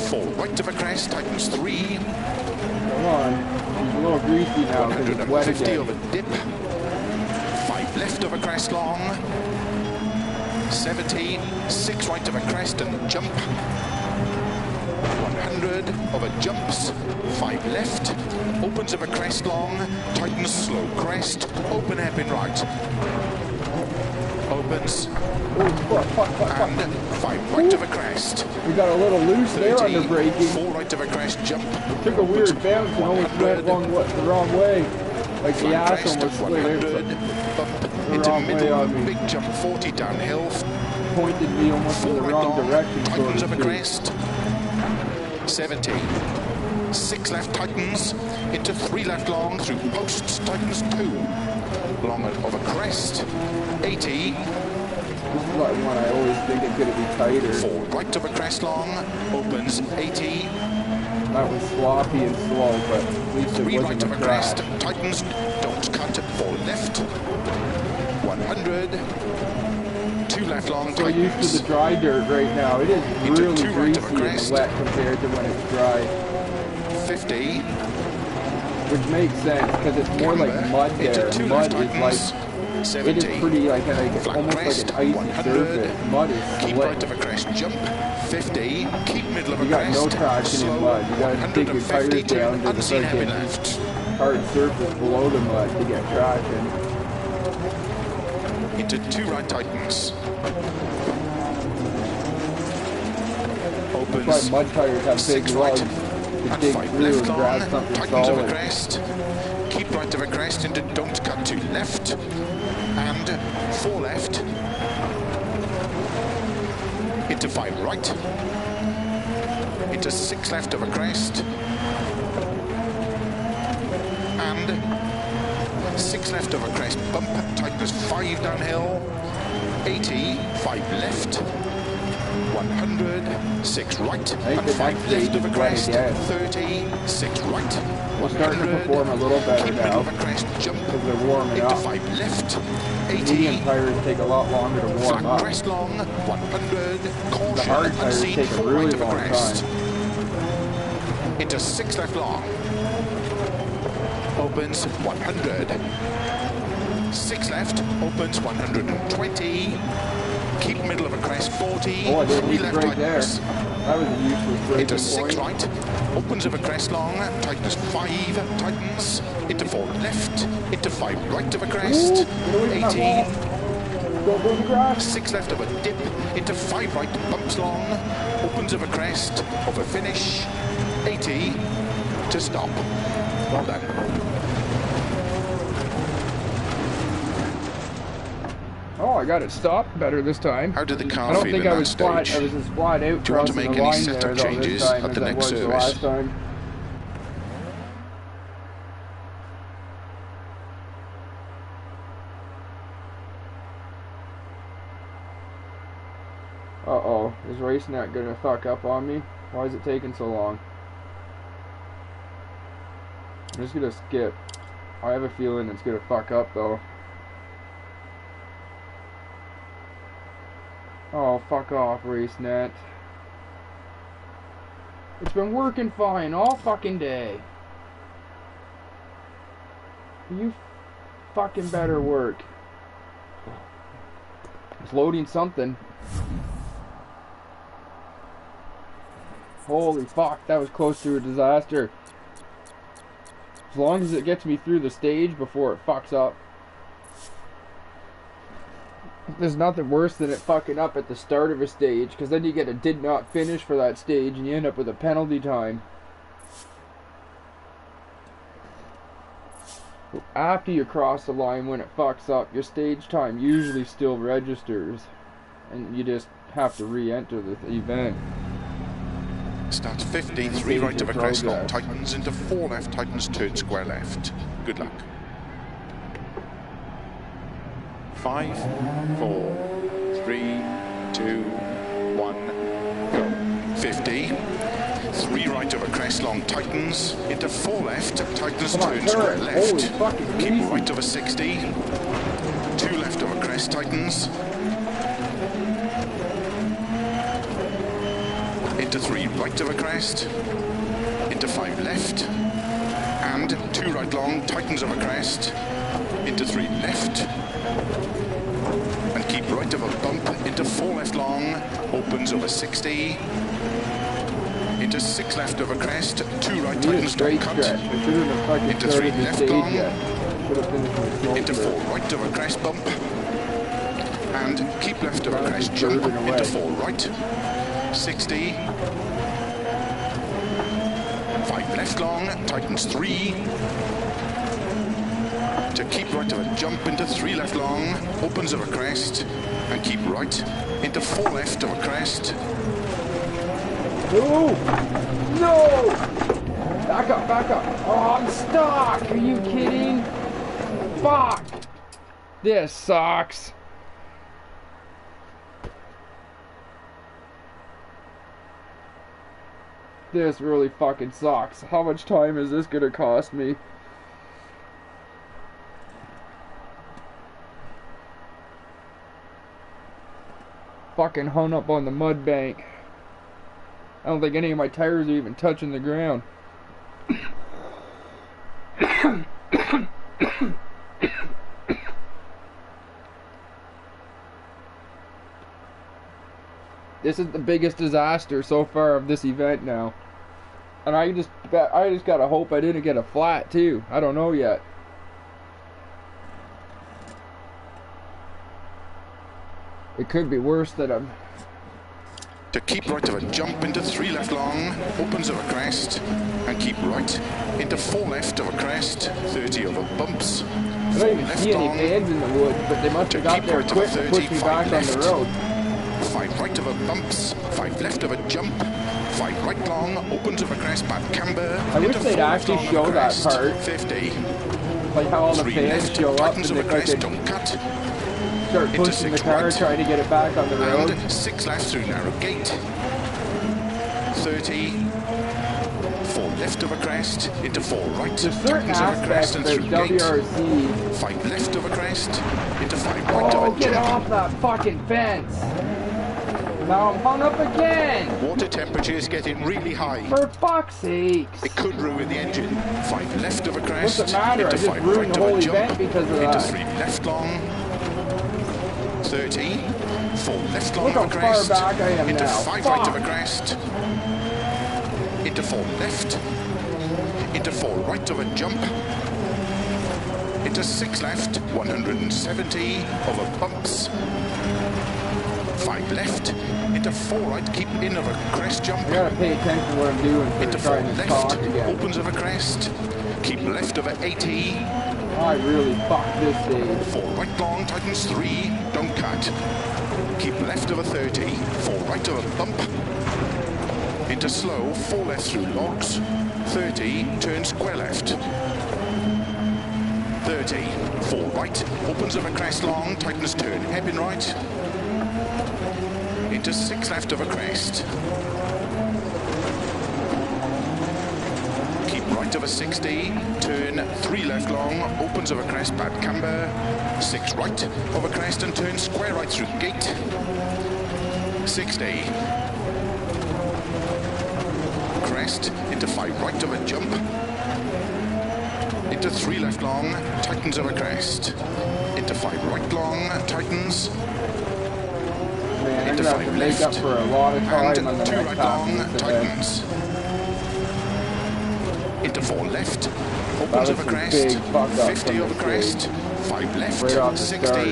[SPEAKER 2] 4 right of a crest, tightens 3.
[SPEAKER 1] Come on. It's a little greasy now because it's wet
[SPEAKER 2] 150
[SPEAKER 1] again.
[SPEAKER 2] of a dip. 5 left left over crest long. 70, 6 right over crest and jump. 100 over jumps, 5 left, opens over crest long, tightens slow crest, open hairpin right. Opens, and 5 right over crest.
[SPEAKER 1] We got a little loose
[SPEAKER 2] 30,
[SPEAKER 1] there under braking.
[SPEAKER 2] 4 right over crest, jump.
[SPEAKER 1] Took a weird bounce and almost went the wrong way. Like the ass almost slid in
[SPEAKER 2] bump
[SPEAKER 1] the
[SPEAKER 2] into
[SPEAKER 1] wrong way
[SPEAKER 2] middle,
[SPEAKER 1] on me.
[SPEAKER 2] big jump 40 downhill.
[SPEAKER 1] Pointed me almost in the
[SPEAKER 2] right
[SPEAKER 1] wrong
[SPEAKER 2] long,
[SPEAKER 1] direction.
[SPEAKER 2] tightens
[SPEAKER 1] So
[SPEAKER 2] over
[SPEAKER 1] to speak.
[SPEAKER 2] crest. 70. 6 left tightens into 3 left long through posts, tightens 2. Long over crest. 80.
[SPEAKER 1] This is like one I always think it's going to be tighter.
[SPEAKER 2] 4 right over crest long, opens 80.
[SPEAKER 1] That was sloppy and slow, but at least it
[SPEAKER 2] 3 right
[SPEAKER 1] wasn't
[SPEAKER 2] over
[SPEAKER 1] a crash.
[SPEAKER 2] crest, tightens, don't cut, 4 left. 100. 2 left long,
[SPEAKER 1] So used to
[SPEAKER 2] tightens.
[SPEAKER 1] the dry dirt right now. It is
[SPEAKER 2] Into
[SPEAKER 1] really
[SPEAKER 2] 2 right
[SPEAKER 1] greasy
[SPEAKER 2] over
[SPEAKER 1] and
[SPEAKER 2] crest.
[SPEAKER 1] wet compared to when it's dry.
[SPEAKER 2] 50.
[SPEAKER 1] Which makes sense because it's more like mud
[SPEAKER 2] Into
[SPEAKER 1] there.
[SPEAKER 2] 2
[SPEAKER 1] Mud
[SPEAKER 2] left
[SPEAKER 1] is
[SPEAKER 2] tightens.
[SPEAKER 1] like,
[SPEAKER 2] 70.
[SPEAKER 1] it is pretty like
[SPEAKER 2] Flat
[SPEAKER 1] almost
[SPEAKER 2] crest,
[SPEAKER 1] like an icy
[SPEAKER 2] 100.
[SPEAKER 1] surface. Mud is
[SPEAKER 2] Keep
[SPEAKER 1] slick.
[SPEAKER 2] right over crest, jump. 50. Keep middle of a
[SPEAKER 1] You got
[SPEAKER 2] crest.
[SPEAKER 1] no traction
[SPEAKER 2] slow,
[SPEAKER 1] in mud. You gotta take your
[SPEAKER 2] 150
[SPEAKER 1] tires down
[SPEAKER 2] to
[SPEAKER 1] to the
[SPEAKER 2] unseen happy
[SPEAKER 1] fucking
[SPEAKER 2] left.
[SPEAKER 1] hard surface below the mud to get traction.
[SPEAKER 2] Into 2 right tightens.
[SPEAKER 1] That's why
[SPEAKER 2] Opens.
[SPEAKER 1] mud tires have big
[SPEAKER 2] 6 right
[SPEAKER 1] lugs to
[SPEAKER 2] and
[SPEAKER 1] dig
[SPEAKER 2] 5
[SPEAKER 1] through
[SPEAKER 2] left
[SPEAKER 1] and grab
[SPEAKER 2] long,
[SPEAKER 1] something
[SPEAKER 2] tightens over
[SPEAKER 1] solid.
[SPEAKER 2] crest. Keep right over crest into don't cut to left. And 4 left. Into 5 right. Into 6 left over crest. And 6 left over crest. Bump, tightness 5 downhill. 80, 5 left. 100, 6 right. And 5 left over crest. 30, 6 right.
[SPEAKER 1] We're starting to perform a little better
[SPEAKER 2] Keep
[SPEAKER 1] now
[SPEAKER 2] middle over crest, jump.
[SPEAKER 1] because they're warming
[SPEAKER 2] Into
[SPEAKER 1] up.
[SPEAKER 2] 5 left.
[SPEAKER 1] Medium
[SPEAKER 2] 80.
[SPEAKER 1] tires take a lot longer to warm
[SPEAKER 2] Flat
[SPEAKER 1] up.
[SPEAKER 2] crest long, 100, caution,
[SPEAKER 1] The hard tires
[SPEAKER 2] unseen,
[SPEAKER 1] take a
[SPEAKER 2] 4
[SPEAKER 1] really
[SPEAKER 2] right over
[SPEAKER 1] long
[SPEAKER 2] crest.
[SPEAKER 1] time.
[SPEAKER 2] Into 6 left long. Opens 100. 6 left, opens 120. Keep middle of a crest, 40.
[SPEAKER 1] Oh, I did
[SPEAKER 2] 3
[SPEAKER 1] leak
[SPEAKER 2] left
[SPEAKER 1] right there.
[SPEAKER 2] tightness.
[SPEAKER 1] That was a useless braking
[SPEAKER 2] Into 6
[SPEAKER 1] point.
[SPEAKER 2] right, opens of a crest long, tightness 5, tightens. Into 4 left, into 5 right of a crest.
[SPEAKER 1] Ooh, get away from that
[SPEAKER 2] 80.
[SPEAKER 1] wall. Don't go in the grass.
[SPEAKER 2] 6 left of a dip, into 5 right, bumps long, opens of a crest, over finish, 80 to stop. Well done.
[SPEAKER 1] Oh, I got it stopped better this time.
[SPEAKER 2] How did the car
[SPEAKER 1] I don't
[SPEAKER 2] feel
[SPEAKER 1] think
[SPEAKER 2] in
[SPEAKER 1] I
[SPEAKER 2] that
[SPEAKER 1] was flat.
[SPEAKER 2] stage?
[SPEAKER 1] I was as flat out
[SPEAKER 2] Do you want to
[SPEAKER 1] crossing
[SPEAKER 2] make
[SPEAKER 1] the
[SPEAKER 2] any
[SPEAKER 1] line
[SPEAKER 2] setup
[SPEAKER 1] there though
[SPEAKER 2] changes
[SPEAKER 1] this time
[SPEAKER 2] at
[SPEAKER 1] as
[SPEAKER 2] the
[SPEAKER 1] I
[SPEAKER 2] next
[SPEAKER 1] was the
[SPEAKER 2] service?
[SPEAKER 1] last time. Uh-oh, is RaceNet gonna fuck up on me? Why is it taking so long? I'm just gonna skip. I have a feeling it's gonna fuck up though. Oh, fuck off, RaceNet. It's been working fine all fucking day. You fucking better work. It's loading something. Holy fuck, that was close to a disaster. As long as it gets me through the stage before it fucks up. There's nothing worse than it fucking up at the start of a stage, because then you get a did not finish for that stage and you end up with a penalty time. After you cross the line, when it fucks up, your stage time usually still registers. And you just have to re-enter the event.
[SPEAKER 2] Starts 50, 3 right of a crest long, tightens into 4 left, tightens turn square left. Good luck. 5, 4, 3, 2, 1, go. 50, 3 right of a crest long, tightens into 4 left, tightens turn square left. Keep right of a 60, 2 left of a crest, tightens. Into 3 right of a crest, into 5 left, and 2 right long, tightens of a crest, into 3 left, and keep right of a bump, into 4 left long, opens over 60, into 6 left over crest, 2 right tightens, don't cut, into 3 left long, into 4 right over crest bump, and keep left over crest jump, into 4 right, 60, 5 left long, tightens 3, to keep right of a jump, into 3 left long, opens over crest, and keep right, into 4 left over crest.
[SPEAKER 1] No! No! Back up, back up. Oh, I'm stuck! Are you kidding? Fuck! This sucks. This really fucking sucks. How much time is this gonna cost me? Fucking hung up on the mud bank. I don't think any of my tires are even touching the ground. This is the biggest disaster so far of this event now. And I just gotta hope I didn't get a flat too. I don't know yet. It could be worse than I'm...
[SPEAKER 2] To keep right of a jump, into 3 left long, opens of a crest, and keep right, into 4 left of a crest, 30 over bumps, 4
[SPEAKER 1] I don't even
[SPEAKER 2] left
[SPEAKER 1] see
[SPEAKER 2] long,
[SPEAKER 1] any beds in the woods, but they must have got there quick to push me back on the road.
[SPEAKER 2] 5 right of a bumps, 5 left of a jump, 5 right long, opens of a crest, bad camber,
[SPEAKER 1] I wish they'd actually show that part.
[SPEAKER 2] 50.
[SPEAKER 1] Like how all the
[SPEAKER 2] 3
[SPEAKER 1] fans
[SPEAKER 2] left,
[SPEAKER 1] show up and
[SPEAKER 2] tightens of a
[SPEAKER 1] they
[SPEAKER 2] crest,
[SPEAKER 1] fucking
[SPEAKER 2] don't cut.
[SPEAKER 1] start
[SPEAKER 2] Into
[SPEAKER 1] pushing the
[SPEAKER 2] 6
[SPEAKER 1] car,
[SPEAKER 2] right.
[SPEAKER 1] trying to get it back on the road.
[SPEAKER 2] And 6 left through narrow gate. 30. 4 left of a crest, into 4 right.
[SPEAKER 1] There's certain
[SPEAKER 2] tightens of a
[SPEAKER 1] aspects
[SPEAKER 2] crest and
[SPEAKER 1] of
[SPEAKER 2] through gate.
[SPEAKER 1] WRC.
[SPEAKER 2] 5 left of a crest, into 5 right
[SPEAKER 1] Oh,
[SPEAKER 2] of a
[SPEAKER 1] get
[SPEAKER 2] jump.
[SPEAKER 1] off that fucking fence! Now I'm hung up again!
[SPEAKER 2] Water temperature is getting really high.
[SPEAKER 1] For fuck's sakes!
[SPEAKER 2] It could ruin the engine. 5 left of a crest,
[SPEAKER 1] What's it matter? I
[SPEAKER 2] into
[SPEAKER 1] just
[SPEAKER 2] 5
[SPEAKER 1] ruined
[SPEAKER 2] right
[SPEAKER 1] the
[SPEAKER 2] of
[SPEAKER 1] whole
[SPEAKER 2] a jump,
[SPEAKER 1] event because of
[SPEAKER 2] into
[SPEAKER 1] that.
[SPEAKER 2] 3 left long, 30, 4 left long
[SPEAKER 1] Look
[SPEAKER 2] of
[SPEAKER 1] how
[SPEAKER 2] a
[SPEAKER 1] far
[SPEAKER 2] crest,
[SPEAKER 1] back I am
[SPEAKER 2] into
[SPEAKER 1] now.
[SPEAKER 2] 5
[SPEAKER 1] Fuck.
[SPEAKER 2] right of a crest, into 4 left, into 4 right of a jump, into 6 left, 170 over bumps, 5 left, into 4 right, keep in of a crest jump,
[SPEAKER 1] I gotta pay attention to what I'm doing
[SPEAKER 2] into
[SPEAKER 1] for
[SPEAKER 2] 4
[SPEAKER 1] trying to
[SPEAKER 2] left,
[SPEAKER 1] talk again.
[SPEAKER 2] opens of a crest, keep left of a 80,
[SPEAKER 1] I really fucked this stage.
[SPEAKER 2] 4 right long, tightens 3, don't cut, keep left of a 30, 4 right of a bump, into slow, 4 left through logs, 30, turn square left, 30, 4 right, opens of a crest long, tightens turn, hairpin right, into 6 left of a crest, keep right of a 60, turn 3 left long, opens of a crest, bad camber, 6 right of a crest and turn square right through gate, 60, crest, into 5 right of a jump, into 3 left long, tightens of a crest, into 5 right long, tightens,
[SPEAKER 1] Man, I'm
[SPEAKER 2] into
[SPEAKER 1] gonna have
[SPEAKER 2] 5
[SPEAKER 1] to make up
[SPEAKER 2] left,
[SPEAKER 1] for a lot of time on the
[SPEAKER 2] and 2
[SPEAKER 1] next
[SPEAKER 2] right
[SPEAKER 1] half
[SPEAKER 2] long,
[SPEAKER 1] of this event.
[SPEAKER 2] tightens, into 4 left,
[SPEAKER 1] That
[SPEAKER 2] opens
[SPEAKER 1] was
[SPEAKER 2] of a
[SPEAKER 1] some
[SPEAKER 2] crest,
[SPEAKER 1] big fuck ups
[SPEAKER 2] 50
[SPEAKER 1] on
[SPEAKER 2] of a
[SPEAKER 1] this
[SPEAKER 2] crest,
[SPEAKER 1] stage.
[SPEAKER 2] 5 left,
[SPEAKER 1] Right off the
[SPEAKER 2] 60,
[SPEAKER 1] start.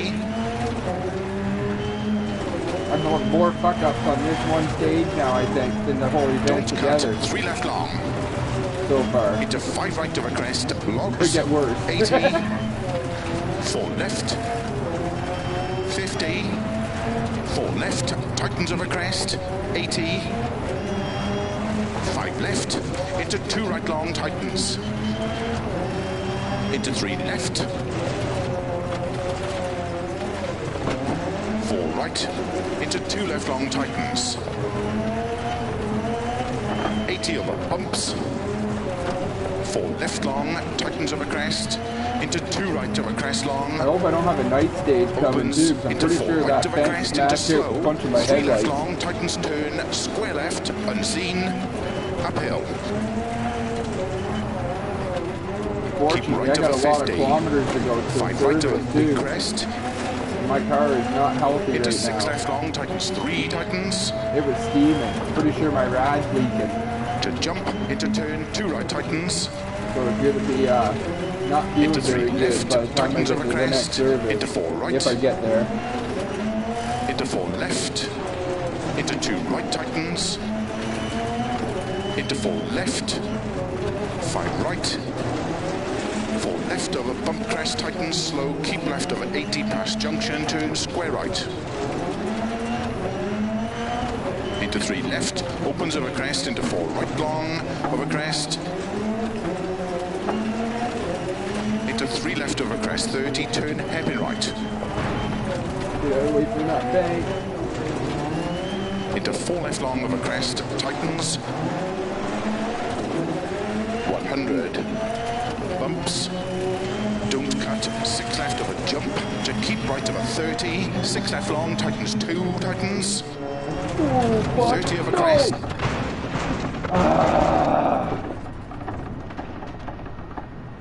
[SPEAKER 1] I'm going more fuck ups on this one stage now, I think, than the whole event
[SPEAKER 2] don't cut,
[SPEAKER 1] together
[SPEAKER 2] 3 left long,
[SPEAKER 1] so far.
[SPEAKER 2] into 5 right of a crest,
[SPEAKER 1] Could
[SPEAKER 2] logs,
[SPEAKER 1] get worse.
[SPEAKER 2] 80, 4 left, 50, 4 left, tightens of a crest, 80, 5 left, into 2 right long, tightens, into 3 left, 4 right, into 2 left long, tightens, 80 over bumps, 4 left long, tightens of a crest, into 2 right of a crest long,
[SPEAKER 1] I hope I don't have a night stage coming
[SPEAKER 2] opens
[SPEAKER 1] too, because I'm
[SPEAKER 2] into
[SPEAKER 1] pretty
[SPEAKER 2] 4
[SPEAKER 1] sure
[SPEAKER 2] right
[SPEAKER 1] that
[SPEAKER 2] of a
[SPEAKER 1] fence
[SPEAKER 2] crest, into
[SPEAKER 1] smashed out a
[SPEAKER 2] slow,
[SPEAKER 1] bunch of my
[SPEAKER 2] 3 left
[SPEAKER 1] headlights.
[SPEAKER 2] long, tightens turn, square left, unseen, uphill.
[SPEAKER 1] unfortunately, I got a lot of kilometers to go to
[SPEAKER 2] 5 right
[SPEAKER 1] service
[SPEAKER 2] of
[SPEAKER 1] too.
[SPEAKER 2] crest.
[SPEAKER 1] My car is not healthy
[SPEAKER 2] Into
[SPEAKER 1] right
[SPEAKER 2] 6
[SPEAKER 1] now.
[SPEAKER 2] left long, tightens 3, tightens.
[SPEAKER 1] It was steaming. Pretty sure my rad's leaking.
[SPEAKER 2] To jump, into turn 2 right, tightens.
[SPEAKER 1] So it's going to be not feeling
[SPEAKER 2] Into 3
[SPEAKER 1] very good
[SPEAKER 2] left,
[SPEAKER 1] by the time I
[SPEAKER 2] tightens
[SPEAKER 1] get
[SPEAKER 2] over
[SPEAKER 1] to the next
[SPEAKER 2] crest.
[SPEAKER 1] service.
[SPEAKER 2] Into 4 right.
[SPEAKER 1] If I get there.
[SPEAKER 2] Into 4 left. Into 2 right, tightens. Into 4 left. 5 right. 4 left over bump crest, tightens, slow, keep left over 80 past junction, turn square right. Into 3 left, opens over crest, into 4 right long, over crest. Into 3 left over crest, 30, turn hairpin right.
[SPEAKER 1] Yeah, wait for that bank.
[SPEAKER 2] Into 4 left long over crest, tightens. 100. Bumps. Don't cut. 6 left over jump. To keep right over 30. 6 left long, tightens 2, tightens.
[SPEAKER 1] Oh,
[SPEAKER 2] 30 over crest.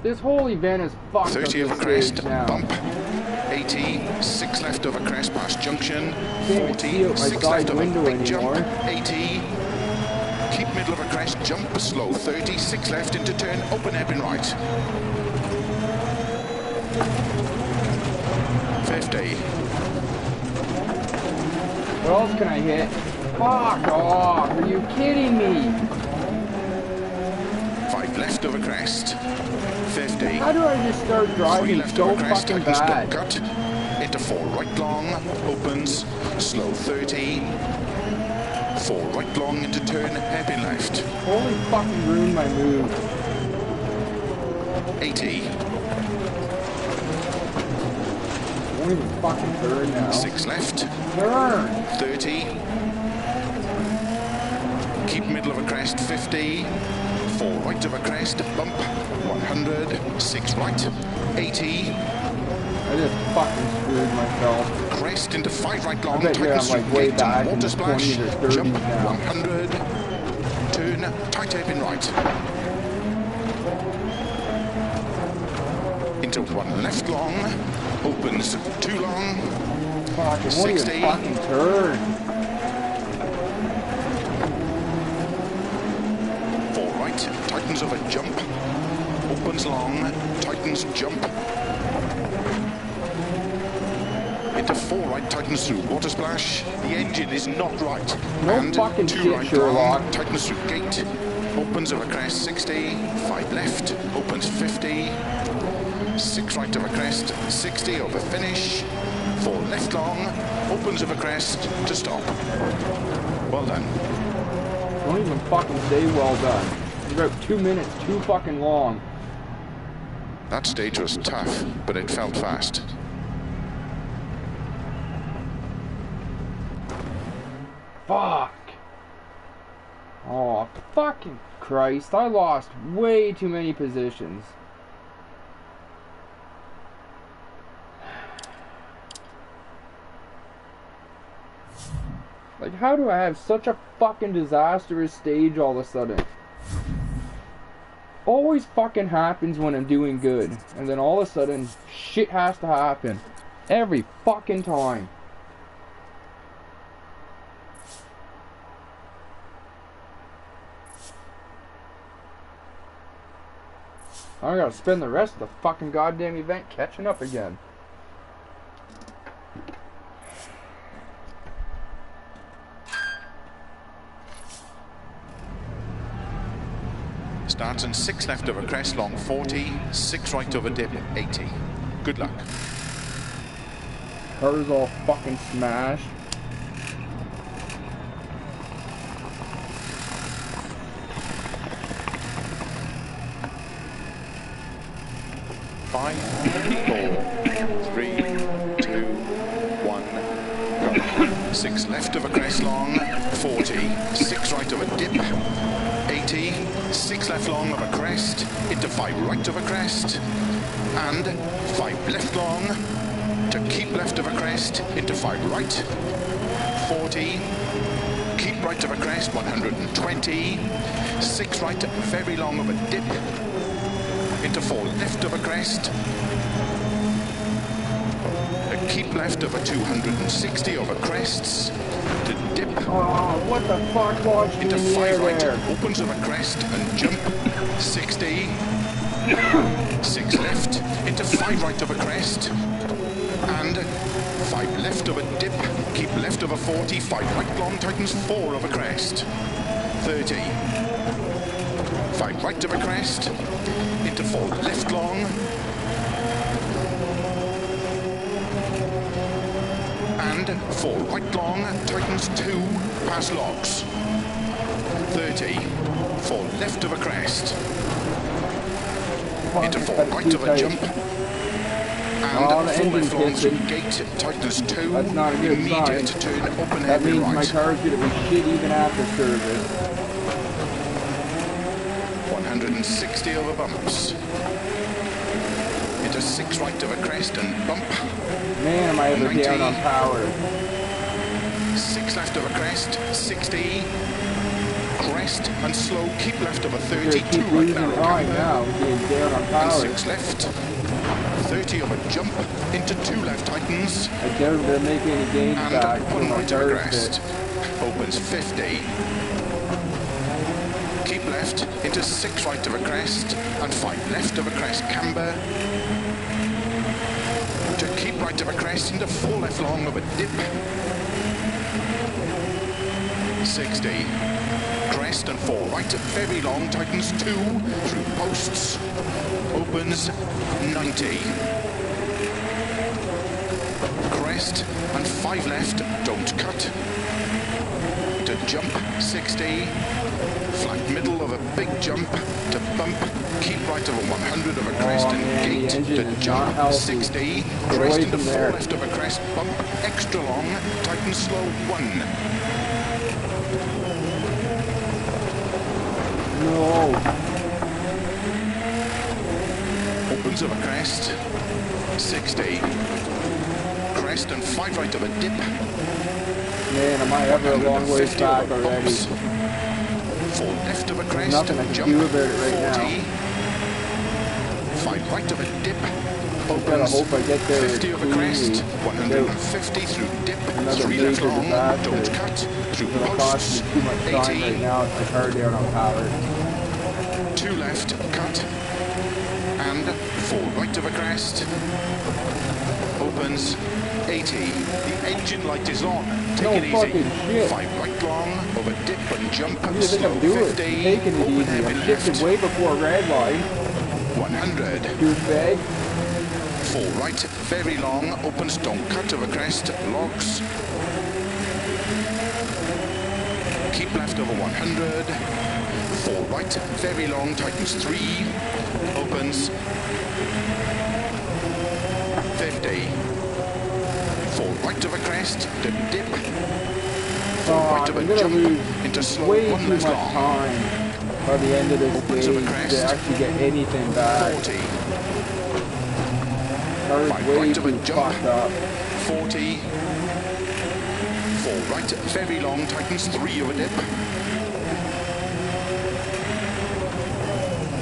[SPEAKER 1] This whole event is fucked.
[SPEAKER 2] 30
[SPEAKER 1] on
[SPEAKER 2] over
[SPEAKER 1] this
[SPEAKER 2] crest,
[SPEAKER 1] stage now.
[SPEAKER 2] bump. 80, 6 left over crest past junction.
[SPEAKER 1] Can't see
[SPEAKER 2] 40,
[SPEAKER 1] out my
[SPEAKER 2] 6
[SPEAKER 1] side
[SPEAKER 2] left over
[SPEAKER 1] window
[SPEAKER 2] big
[SPEAKER 1] anymore.
[SPEAKER 2] jump. 80. Keep middle of a crest, jump slow. 30, 6 left into turn, open hairpin right. 50.
[SPEAKER 1] What else can I hit? Fuck off! Are you kidding me?
[SPEAKER 2] 5 left over crest. 50.
[SPEAKER 1] How do I just start
[SPEAKER 2] 3
[SPEAKER 1] driving
[SPEAKER 2] left
[SPEAKER 1] so
[SPEAKER 2] over crest,
[SPEAKER 1] fucking
[SPEAKER 2] tightens,
[SPEAKER 1] bad?
[SPEAKER 2] don't cut. Into 4 right long, opens, slow 30. 4 right long into turn, hairpin left.
[SPEAKER 1] Holy fucking ruined my move.
[SPEAKER 2] 80.
[SPEAKER 1] Won't even fucking turn now.
[SPEAKER 2] 6 left.
[SPEAKER 1] Turn!
[SPEAKER 2] 30. Keep middle of a crest, 50. 4 right of a crest, bump, 100. 6 right, 80.
[SPEAKER 1] I just fucking screwed myself.
[SPEAKER 2] Crest into 5 right long,
[SPEAKER 1] I bet you I'm
[SPEAKER 2] tightens
[SPEAKER 1] like
[SPEAKER 2] through
[SPEAKER 1] way
[SPEAKER 2] gate
[SPEAKER 1] back
[SPEAKER 2] and
[SPEAKER 1] in
[SPEAKER 2] water
[SPEAKER 1] the
[SPEAKER 2] splash.
[SPEAKER 1] 20s or 30s
[SPEAKER 2] Jump,
[SPEAKER 1] now.
[SPEAKER 2] 100. Turn, tight hairpin right. Into 1 left long, opens 2 long.
[SPEAKER 1] Fuck, it won't
[SPEAKER 2] 60.
[SPEAKER 1] even fucking turn.
[SPEAKER 2] 4 right, tightens over jump, opens long, tightens jump. Into 4 right, tightens through water splash. The engine is not right.
[SPEAKER 1] No
[SPEAKER 2] and
[SPEAKER 1] fucking
[SPEAKER 2] 2
[SPEAKER 1] shit,
[SPEAKER 2] right
[SPEAKER 1] Sherlock.
[SPEAKER 2] long, tightens through gate. Opens over crest, 60. 5 left, opens 50. 6 right over crest, 60 over finish. 4 left long, opens over crest to stop. Well done.
[SPEAKER 1] Don't even fucking say well done. It's about 2 minutes too fucking long.
[SPEAKER 2] That stage was tough, but it felt fast.
[SPEAKER 1] Fuck. Oh, fucking Christ. I lost way too many positions. Like, how do I have such a fucking disastrous stage all of a sudden? Always fucking happens when I'm doing good. And then all of a sudden, shit has to happen. Every fucking time. I gotta spend the rest of the fucking goddamn event catching up again.
[SPEAKER 2] Starts in 6 left over crest, long 40, 6 right over dip, 80. Good luck.
[SPEAKER 1] Car's all fucking smashed.
[SPEAKER 2] Five, 4, 3, 2, 1, go. 6 left over crest long, 40, 6 right over dip, 80, 6 left long over crest, into 5 right over crest, and 5 left long, to keep left over crest, into 5 right, 40, keep right over crest, 120, 6 right very long over dip, into 4 left of a crest. Keep left over 260 over crests. To dip.
[SPEAKER 1] Oh, what the fuck? Watch me
[SPEAKER 2] Into
[SPEAKER 1] in the
[SPEAKER 2] 5
[SPEAKER 1] air
[SPEAKER 2] right.
[SPEAKER 1] there.
[SPEAKER 2] Opens over crest and jump. 60. 6 left. Into 5 right of a crest. And 5 left of a dip. Keep left of a 40. 5 right long tightens 4 of a crest. 30. 5 right of a crest. Into 4 left long. And 4 right long, tightens 2, past logs. 30, 4 left of a crest. Into 4 right of a jump. And 4 left long through gate, tightens 2.
[SPEAKER 1] That's not a good
[SPEAKER 2] Immediate
[SPEAKER 1] sign.
[SPEAKER 2] turn, open
[SPEAKER 1] That
[SPEAKER 2] heavy
[SPEAKER 1] means
[SPEAKER 2] right.
[SPEAKER 1] my car's going to be shit even after service.
[SPEAKER 2] 160 over bumps. Into 6 right of a crest and bump.
[SPEAKER 1] Man, am I ever
[SPEAKER 2] 90.
[SPEAKER 1] down on power.
[SPEAKER 2] 6 left of a crest, 60. Crest and slow, keep left of a 30. 2 right
[SPEAKER 1] losing
[SPEAKER 2] narrow
[SPEAKER 1] time
[SPEAKER 2] camber.
[SPEAKER 1] now, being down on
[SPEAKER 2] And
[SPEAKER 1] power.
[SPEAKER 2] 6 left. 30 of a jump into 2 left tightens.
[SPEAKER 1] I doubt they're making any gains
[SPEAKER 2] And
[SPEAKER 1] back
[SPEAKER 2] 1
[SPEAKER 1] from my
[SPEAKER 2] right of a
[SPEAKER 1] car's
[SPEAKER 2] crest.
[SPEAKER 1] fit.
[SPEAKER 2] Opens 50. Keep left into 6 right of a crest and 5 left of a crest camber. To keep right of a crest into 4 left long of a dip. 60. Crest and 4 right, very long, tightens 2 through posts. Opens 90. Crest and 5 left, don't cut. To jump 60. Flat middle of a big jump to bump, keep right over 100 of a crest and gate to jump 60, crest into 4 left of a crest, bump, extra long, tighten slow 1.
[SPEAKER 1] No.
[SPEAKER 2] Opens of a crest, 60, crest and 5 right of a dip.
[SPEAKER 1] Man, am I ever a long ways
[SPEAKER 2] 150
[SPEAKER 1] back
[SPEAKER 2] over
[SPEAKER 1] already.
[SPEAKER 2] bumps. 4 left of a crest,
[SPEAKER 1] Nothing I can
[SPEAKER 2] jump,
[SPEAKER 1] do about it right
[SPEAKER 2] 40,
[SPEAKER 1] now.
[SPEAKER 2] 5 right of a dip,
[SPEAKER 1] Gotta
[SPEAKER 2] opens,
[SPEAKER 1] hope I get there
[SPEAKER 2] 50 of a crest, 150 through dip,
[SPEAKER 1] Another
[SPEAKER 2] 3 left
[SPEAKER 1] major
[SPEAKER 2] long,
[SPEAKER 1] disaster.
[SPEAKER 2] don't cut, through
[SPEAKER 1] It's gonna cost
[SPEAKER 2] posts,
[SPEAKER 1] me too much time
[SPEAKER 2] 80,
[SPEAKER 1] right now if my car down on power.
[SPEAKER 2] 2 left, cut, and 4 right of a crest, opens, 80, the engine light is on, take
[SPEAKER 1] No
[SPEAKER 2] it easy,
[SPEAKER 1] fucking shit.
[SPEAKER 2] 5 right long, over dip and jump,
[SPEAKER 1] You think
[SPEAKER 2] slow
[SPEAKER 1] I'm doing it?
[SPEAKER 2] 50,
[SPEAKER 1] Taking it
[SPEAKER 2] open
[SPEAKER 1] easy.
[SPEAKER 2] heavy
[SPEAKER 1] I'm
[SPEAKER 2] left,
[SPEAKER 1] shifting way before red line.
[SPEAKER 2] 100,
[SPEAKER 1] Douchebag.
[SPEAKER 2] 4 right, very long, opens, don't cut over crest, logs. Keep left over 100. 4 right, very long, tightens 3, opens. 50. 4 right of a crest, to dip. 4 right of
[SPEAKER 1] I'm
[SPEAKER 2] a
[SPEAKER 1] gonna
[SPEAKER 2] jump,
[SPEAKER 1] lose
[SPEAKER 2] into slow,
[SPEAKER 1] way
[SPEAKER 2] 1
[SPEAKER 1] too
[SPEAKER 2] left
[SPEAKER 1] much
[SPEAKER 2] long.
[SPEAKER 1] time by the end of this
[SPEAKER 2] Opens
[SPEAKER 1] stage
[SPEAKER 2] of a crest.
[SPEAKER 1] to actually get anything back.
[SPEAKER 2] 40.
[SPEAKER 1] Car's
[SPEAKER 2] 5
[SPEAKER 1] way
[SPEAKER 2] right of a
[SPEAKER 1] too
[SPEAKER 2] jump.
[SPEAKER 1] fucked up.
[SPEAKER 2] 40. 4 right, very long, tightens 3 of a dip.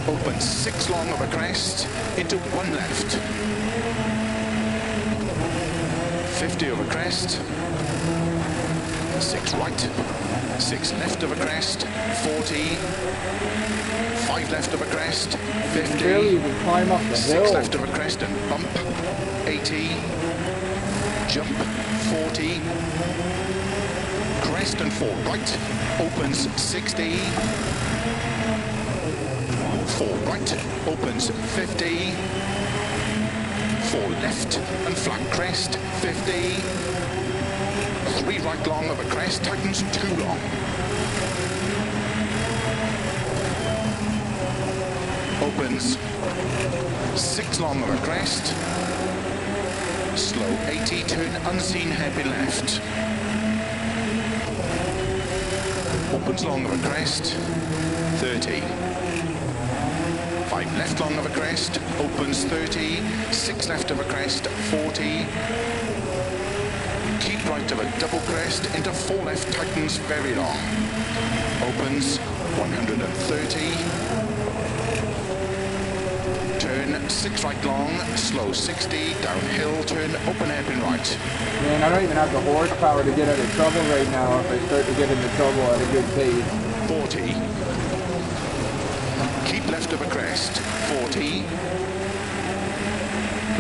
[SPEAKER 2] Opens 6 long of a crest, into 1 left. 50 of a crest. 6 right. 6 left of a crest. 40. 5 left of a crest.
[SPEAKER 1] You can
[SPEAKER 2] 50.
[SPEAKER 1] barely even climb up the
[SPEAKER 2] 6
[SPEAKER 1] hill.
[SPEAKER 2] left of a crest and bump. 80. Jump. 40. Crest and 4 right. Opens 60. 4 right. Opens 50. 4 left and flat crest. 50. 3 right long of a crest. Tightens 2 long. Opens 6 long of a crest. Slow 80, turn unseen happy left. Opens long of a crest, 30. 5 left long of a crest, opens 30. 6 left of a crest, 40. Keep right of a double crest, into 4 left, tightens very long. Opens 130. 6 right long, slow 60, downhill, turn, open hairpin right.
[SPEAKER 1] Man, I don't even have the horsepower to get out of trouble right now if I start to get into trouble at a good pace.
[SPEAKER 2] 40. Keep left of a crest, 40.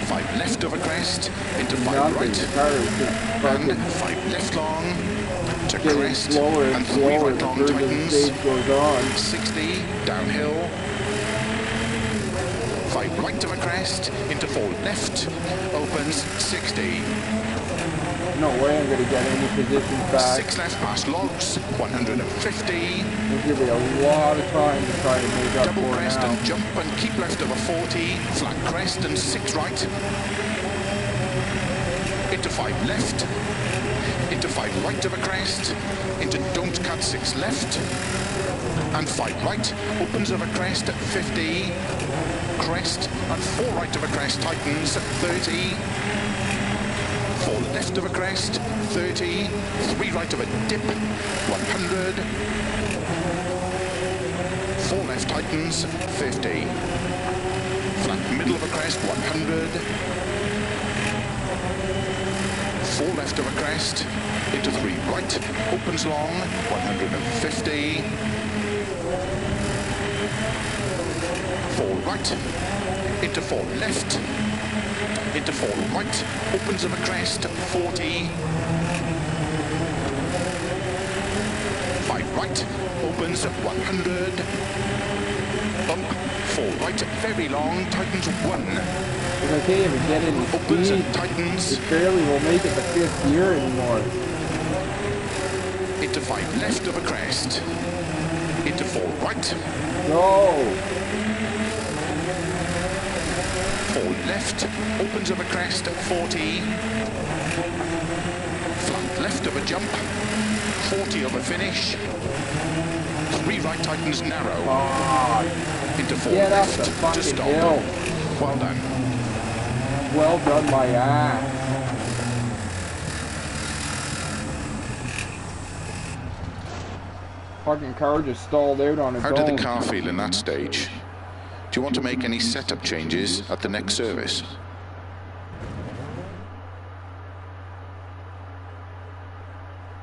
[SPEAKER 2] 5 left of a crest, into 5
[SPEAKER 1] Nothing.
[SPEAKER 2] right.
[SPEAKER 1] The car is just
[SPEAKER 2] And
[SPEAKER 1] fucking
[SPEAKER 2] 5 left long, to
[SPEAKER 1] getting
[SPEAKER 2] crest,
[SPEAKER 1] slower and
[SPEAKER 2] and 3
[SPEAKER 1] slower
[SPEAKER 2] right
[SPEAKER 1] the
[SPEAKER 2] long
[SPEAKER 1] further the
[SPEAKER 2] tightens.
[SPEAKER 1] stage goes on.
[SPEAKER 2] 60, downhill. 5 right of a crest, into 4 left, opens 60.
[SPEAKER 1] No way I'm going to get any positions back.
[SPEAKER 2] 6 left past logs, 150.
[SPEAKER 1] There's going to be a lot of time to try to make up
[SPEAKER 2] Double
[SPEAKER 1] for
[SPEAKER 2] crest
[SPEAKER 1] now.
[SPEAKER 2] and jump and keep left of a 40. Flat crest and 6 right. Into 5 left. Into 5 right of a crest. Into don't cut 6 left. And 5 right. Opens of a crest at 50. Crest and 4 right of a crest tightens at 30. 4 left of a crest, 30, 3 right of a dip, 100, 4 left tightens, 50, flat middle of a crest, 100, 4 left of a crest, into 3 right, opens long, 150, 4 right, into 4 left, into 4 right, opens of a crest, 40, 5 right, opens at 100, bump, 4 right, very long, tightens 1,
[SPEAKER 1] If I can't even get any
[SPEAKER 2] opens
[SPEAKER 1] speed,
[SPEAKER 2] and tightens,
[SPEAKER 1] it barely will make it to 5th gear anymore.
[SPEAKER 2] into 5 left of a crest, into 4 right,
[SPEAKER 1] Go!
[SPEAKER 2] 4 left, opens of a crest, 40, flat left of a jump, 40 of a finish, 3 right tightens narrow,
[SPEAKER 1] God.
[SPEAKER 2] into 4
[SPEAKER 1] Get up
[SPEAKER 2] left
[SPEAKER 1] the
[SPEAKER 2] to
[SPEAKER 1] fucking
[SPEAKER 2] stop.
[SPEAKER 1] hill.
[SPEAKER 2] Well done.
[SPEAKER 1] Well done, my ass. Fucking car just stalled out on its
[SPEAKER 2] How
[SPEAKER 1] own.
[SPEAKER 2] did the car feel in that stage? Do you want to make any setup changes at the next service?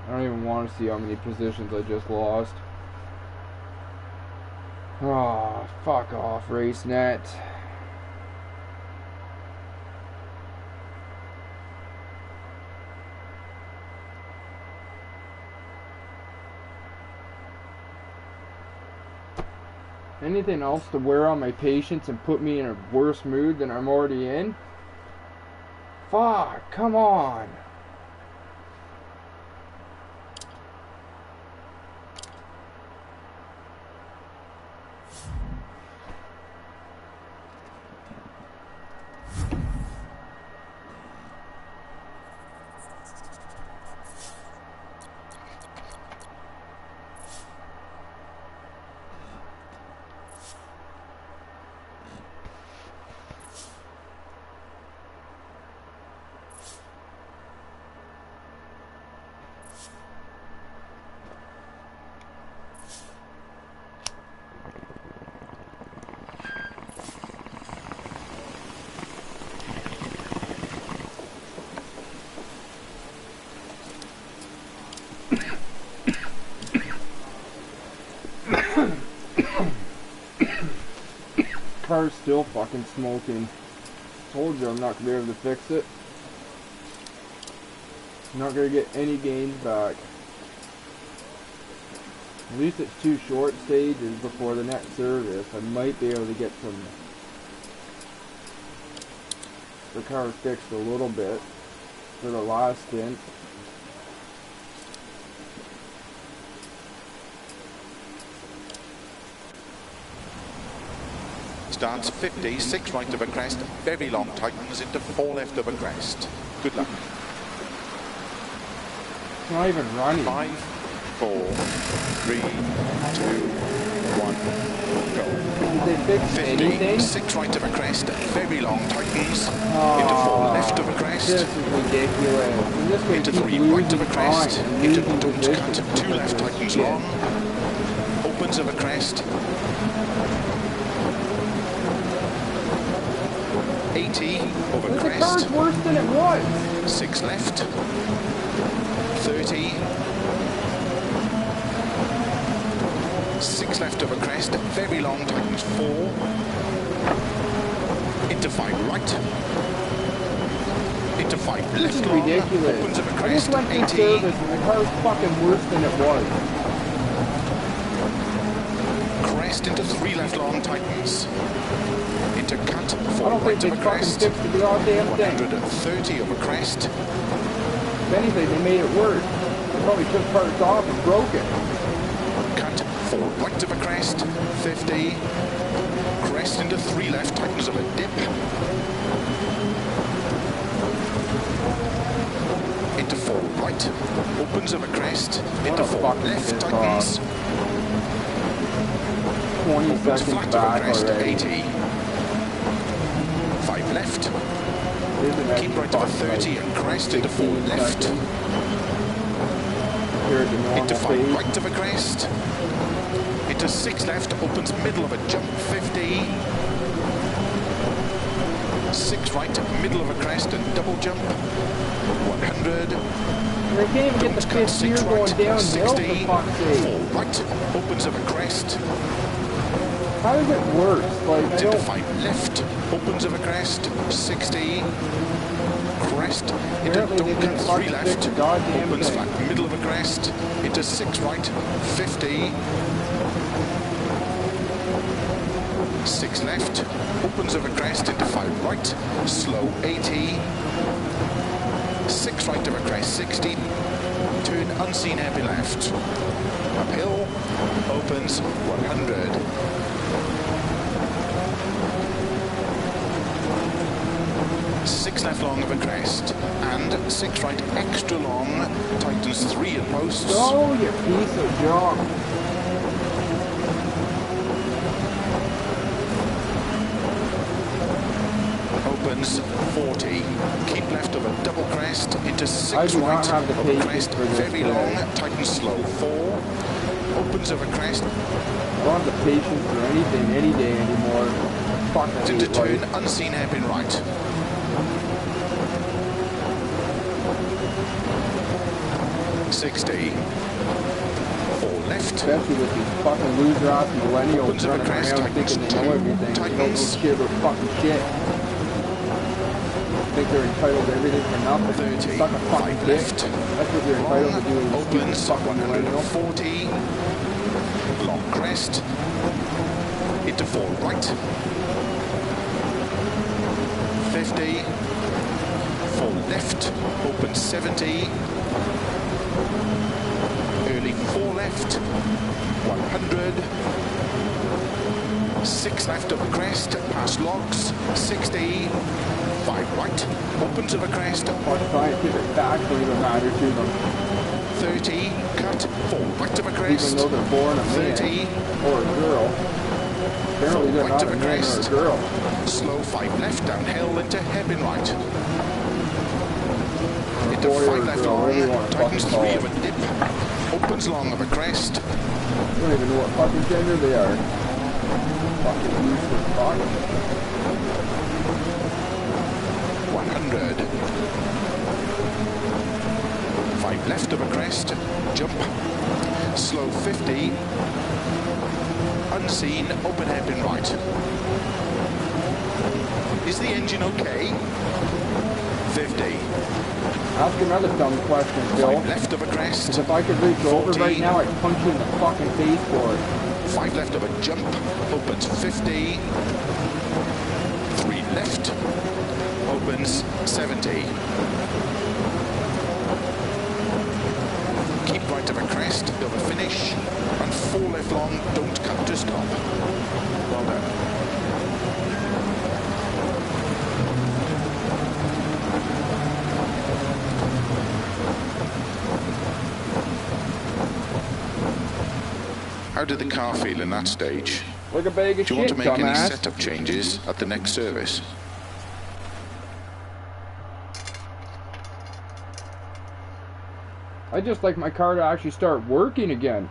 [SPEAKER 1] I don't even want to see how many positions I just lost. Oh, fuck off, RaceNet. Anything else to wear on my patience and put me in a worse mood than I'm already in? Fuck, come on. Car's still fucking smoking. Told you I'm not gonna be able to fix it. I'm not gonna get any gains back. At least it's 2 short stages before the next service. I might be able to get the car fixed a little bit for the last stint.
[SPEAKER 2] Starts 50, 6 right of a crest, very long tightens into 4 left of a crest. Good luck.
[SPEAKER 1] It's not even running.
[SPEAKER 2] 5, 4, 3, 2, 1, go.
[SPEAKER 1] Did they fix
[SPEAKER 2] 50,
[SPEAKER 1] anything?
[SPEAKER 2] 6 right of a crest, very long tightens, into 4 left of a crest,
[SPEAKER 1] This is ridiculous. I'm just gonna
[SPEAKER 2] into
[SPEAKER 1] keep
[SPEAKER 2] 3
[SPEAKER 1] losing
[SPEAKER 2] right of a crest,
[SPEAKER 1] time and
[SPEAKER 2] into
[SPEAKER 1] losing
[SPEAKER 2] don't
[SPEAKER 1] position.
[SPEAKER 2] cut, 2 left tightens
[SPEAKER 1] Shit.
[SPEAKER 2] long, opens of a crest, 80 over
[SPEAKER 1] The
[SPEAKER 2] crest.
[SPEAKER 1] car's worse than it was.
[SPEAKER 2] 6 left. 30. 6 left over crest. Very long, tightens 4. Into 5 right. Into 5
[SPEAKER 1] This
[SPEAKER 2] left
[SPEAKER 1] is
[SPEAKER 2] long.
[SPEAKER 1] ridiculous.
[SPEAKER 2] Opens over
[SPEAKER 1] I
[SPEAKER 2] crest.
[SPEAKER 1] just went through
[SPEAKER 2] 80.
[SPEAKER 1] service and the car's fucking worse than it was.
[SPEAKER 2] Crest into 3 left long, tightens. Into cut,
[SPEAKER 1] I
[SPEAKER 2] 4
[SPEAKER 1] don't think
[SPEAKER 2] right
[SPEAKER 1] they
[SPEAKER 2] over
[SPEAKER 1] fucking
[SPEAKER 2] crest.
[SPEAKER 1] fixed the goddamn thing.
[SPEAKER 2] 130 over crest.
[SPEAKER 1] If anything, they made it worse. They probably took parts off and broke it.
[SPEAKER 2] Cut, 4 right over crest. 50. Crest into 3 left, tightens of a dip. Into 4 right, opens of a crest. Into 4 left, tightens.
[SPEAKER 1] 20
[SPEAKER 2] Opens
[SPEAKER 1] seconds
[SPEAKER 2] flat of a
[SPEAKER 1] back
[SPEAKER 2] crest,
[SPEAKER 1] already.
[SPEAKER 2] 80. 5 left.
[SPEAKER 1] There's an
[SPEAKER 2] Keep right of a 30 and crest into 4 left.
[SPEAKER 1] Here's the normal
[SPEAKER 2] Into 5
[SPEAKER 1] phase.
[SPEAKER 2] right of a crest. Into 6 left, opens middle of a jump, 50. 6 right, middle of a crest and double jump, 100.
[SPEAKER 1] They can't even get the
[SPEAKER 2] Cut
[SPEAKER 1] fifth gear
[SPEAKER 2] 6
[SPEAKER 1] going
[SPEAKER 2] right,
[SPEAKER 1] downhill,
[SPEAKER 2] 60.
[SPEAKER 1] for fuck's
[SPEAKER 2] 4
[SPEAKER 1] sake.
[SPEAKER 2] right, opens of a crest.
[SPEAKER 1] How is it worse? Like, I
[SPEAKER 2] Into
[SPEAKER 1] don't...
[SPEAKER 2] 5 left, opens of a crest, 60. Crest, into
[SPEAKER 1] Apparently they
[SPEAKER 2] don't
[SPEAKER 1] didn't
[SPEAKER 2] cut 3
[SPEAKER 1] fucking fix
[SPEAKER 2] left,
[SPEAKER 1] the goddamn
[SPEAKER 2] opens
[SPEAKER 1] thing.
[SPEAKER 2] flat, middle of a crest, into 6 right, 50. 6 left, opens of a crest into 5 right, slow 80. 6 right of a crest, 60. Turn unseen heavy left. Uphill, opens 100. 6 left long of a crest, and 6 right extra long, tightens 3 at posts.
[SPEAKER 1] Oh, you piece of junk.
[SPEAKER 2] Opens 40. Keep left of a double crest into 6
[SPEAKER 1] I do not
[SPEAKER 2] right
[SPEAKER 1] have the
[SPEAKER 2] of a
[SPEAKER 1] patience
[SPEAKER 2] crest,
[SPEAKER 1] for this
[SPEAKER 2] very
[SPEAKER 1] today.
[SPEAKER 2] long, tightens slow 4. Opens of a crest,
[SPEAKER 1] I don't have the patience for anything any day anymore. Fuck, I
[SPEAKER 2] into
[SPEAKER 1] hate
[SPEAKER 2] turn
[SPEAKER 1] life.
[SPEAKER 2] unseen hairpin right. 60. 4 left.
[SPEAKER 1] Especially with these fucking loser-ass millennials
[SPEAKER 2] Opens of a
[SPEAKER 1] running
[SPEAKER 2] crest,
[SPEAKER 1] around
[SPEAKER 2] tightens
[SPEAKER 1] thinking they know
[SPEAKER 2] 2,
[SPEAKER 1] everything. They don't know
[SPEAKER 2] tightens.
[SPEAKER 1] shit about fucking shit. Think they're entitled to everything for nothing.
[SPEAKER 2] 30.
[SPEAKER 1] Suck a fucking
[SPEAKER 2] 5
[SPEAKER 1] dick.
[SPEAKER 2] left.
[SPEAKER 1] That's what you're entitled to do, you stupid
[SPEAKER 2] Opens
[SPEAKER 1] fucking millennial.
[SPEAKER 2] 140. Long crest. Into 4 right. 50. 4 left. Opens 70. Early 4 left. 100. 6 left of a crest. Past logs. 60. 5 right. Opens of a crest.
[SPEAKER 1] Or scientific facts don't even matter to them.
[SPEAKER 2] 30. Cut. 4 right of a crest.
[SPEAKER 1] Even though they're born a man
[SPEAKER 2] 30.
[SPEAKER 1] or a girl. Apparently they're
[SPEAKER 2] Right
[SPEAKER 1] not
[SPEAKER 2] of
[SPEAKER 1] a
[SPEAKER 2] a
[SPEAKER 1] man or a
[SPEAKER 2] crest.
[SPEAKER 1] girl.
[SPEAKER 2] Slow 5 left downhill into hairpin right.
[SPEAKER 1] Or a
[SPEAKER 2] Into
[SPEAKER 1] boy or
[SPEAKER 2] 5
[SPEAKER 1] a
[SPEAKER 2] left
[SPEAKER 1] girl, whatever you
[SPEAKER 2] long.
[SPEAKER 1] want to
[SPEAKER 2] Tightens
[SPEAKER 1] fucking
[SPEAKER 2] 3
[SPEAKER 1] call
[SPEAKER 2] of
[SPEAKER 1] it.
[SPEAKER 2] a dip. Opens long of a crest.
[SPEAKER 1] I don't even know what fucking gender they are. Fucking useless fuck.
[SPEAKER 2] 100. 5 left of a crest. Jump. Slow 50. Unseen. Open hairpin right. Is the engine okay? 50.
[SPEAKER 1] Ask another dumb question, Phil.
[SPEAKER 2] 5 left of a crest.
[SPEAKER 1] Because if I could reach over
[SPEAKER 2] 40.
[SPEAKER 1] right now, I'd punch you in the fucking face for it.
[SPEAKER 2] 5 left of a jump, opens 50. 3 left, opens 70. Keep right of a crest, of a finish, and 4 left long, don't cut to stop. Well done. How did the car feel in that stage?
[SPEAKER 1] Like a bag of
[SPEAKER 2] Do you want
[SPEAKER 1] shit,
[SPEAKER 2] to make any
[SPEAKER 1] dumbass.
[SPEAKER 2] setup changes at the next service?
[SPEAKER 1] I'd just like my car to actually start working again.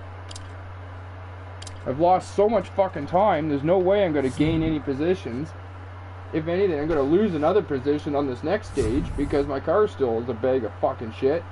[SPEAKER 1] I've lost so much fucking time, there's no way I'm going to gain any positions. if anything, I'm gonna lose another position on this next stage because my car still is a bag of fucking shit.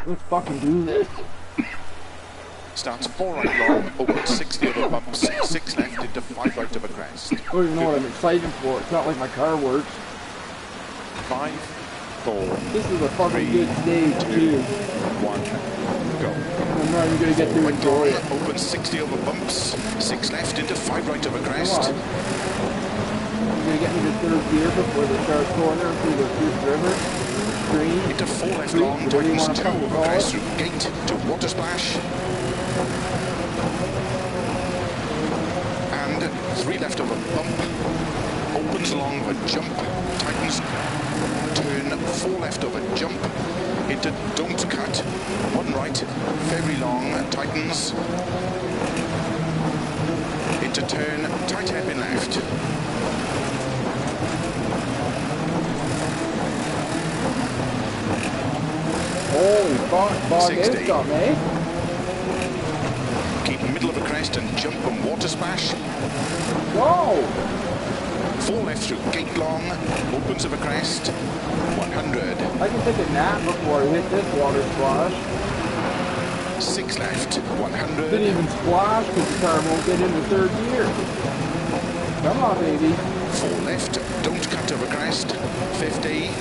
[SPEAKER 1] Let's fucking do this.
[SPEAKER 2] Starts 4 right long, open 60 over bumps, 6 left into 5 right of a crest.
[SPEAKER 1] I don't even know what I'm excited for. It's not like my car works.
[SPEAKER 2] 5, 4.
[SPEAKER 1] This is a fucking
[SPEAKER 2] 3,
[SPEAKER 1] good stage,
[SPEAKER 2] 2,
[SPEAKER 1] too.
[SPEAKER 2] 1, go.
[SPEAKER 1] I'm not even gonna get to enjoy it.
[SPEAKER 2] Open 60 over bumps, 6 left into 5 right of a crest.
[SPEAKER 1] Come on. I'm gonna get into third gear before the sharp corner through the Fifth River. Green.
[SPEAKER 2] Into 4 left
[SPEAKER 1] Green,
[SPEAKER 2] long,
[SPEAKER 1] whatever you
[SPEAKER 2] tightens
[SPEAKER 1] wanna
[SPEAKER 2] 2 over
[SPEAKER 1] call
[SPEAKER 2] crest
[SPEAKER 1] it.
[SPEAKER 2] through gate to water splash. And 3 left over bump, opens along a jump, tightens, turn 4 left over jump, into don't cut, 1 right, very long, tightens, into turn, tight hairpin left.
[SPEAKER 1] Holy fuck, bog
[SPEAKER 2] 60.
[SPEAKER 1] is something, eh?
[SPEAKER 2] Keep middle of a crest and jump and water splash.
[SPEAKER 1] Whoa!
[SPEAKER 2] 4 left through gate long, opens of a crest, 100.
[SPEAKER 1] I can take a nap before I hit this water splash.
[SPEAKER 2] 6 left, 100.
[SPEAKER 1] Didn't even splash because the car won't get into third gear. Come on, baby.
[SPEAKER 2] 4 left, don't cut over crest, 50.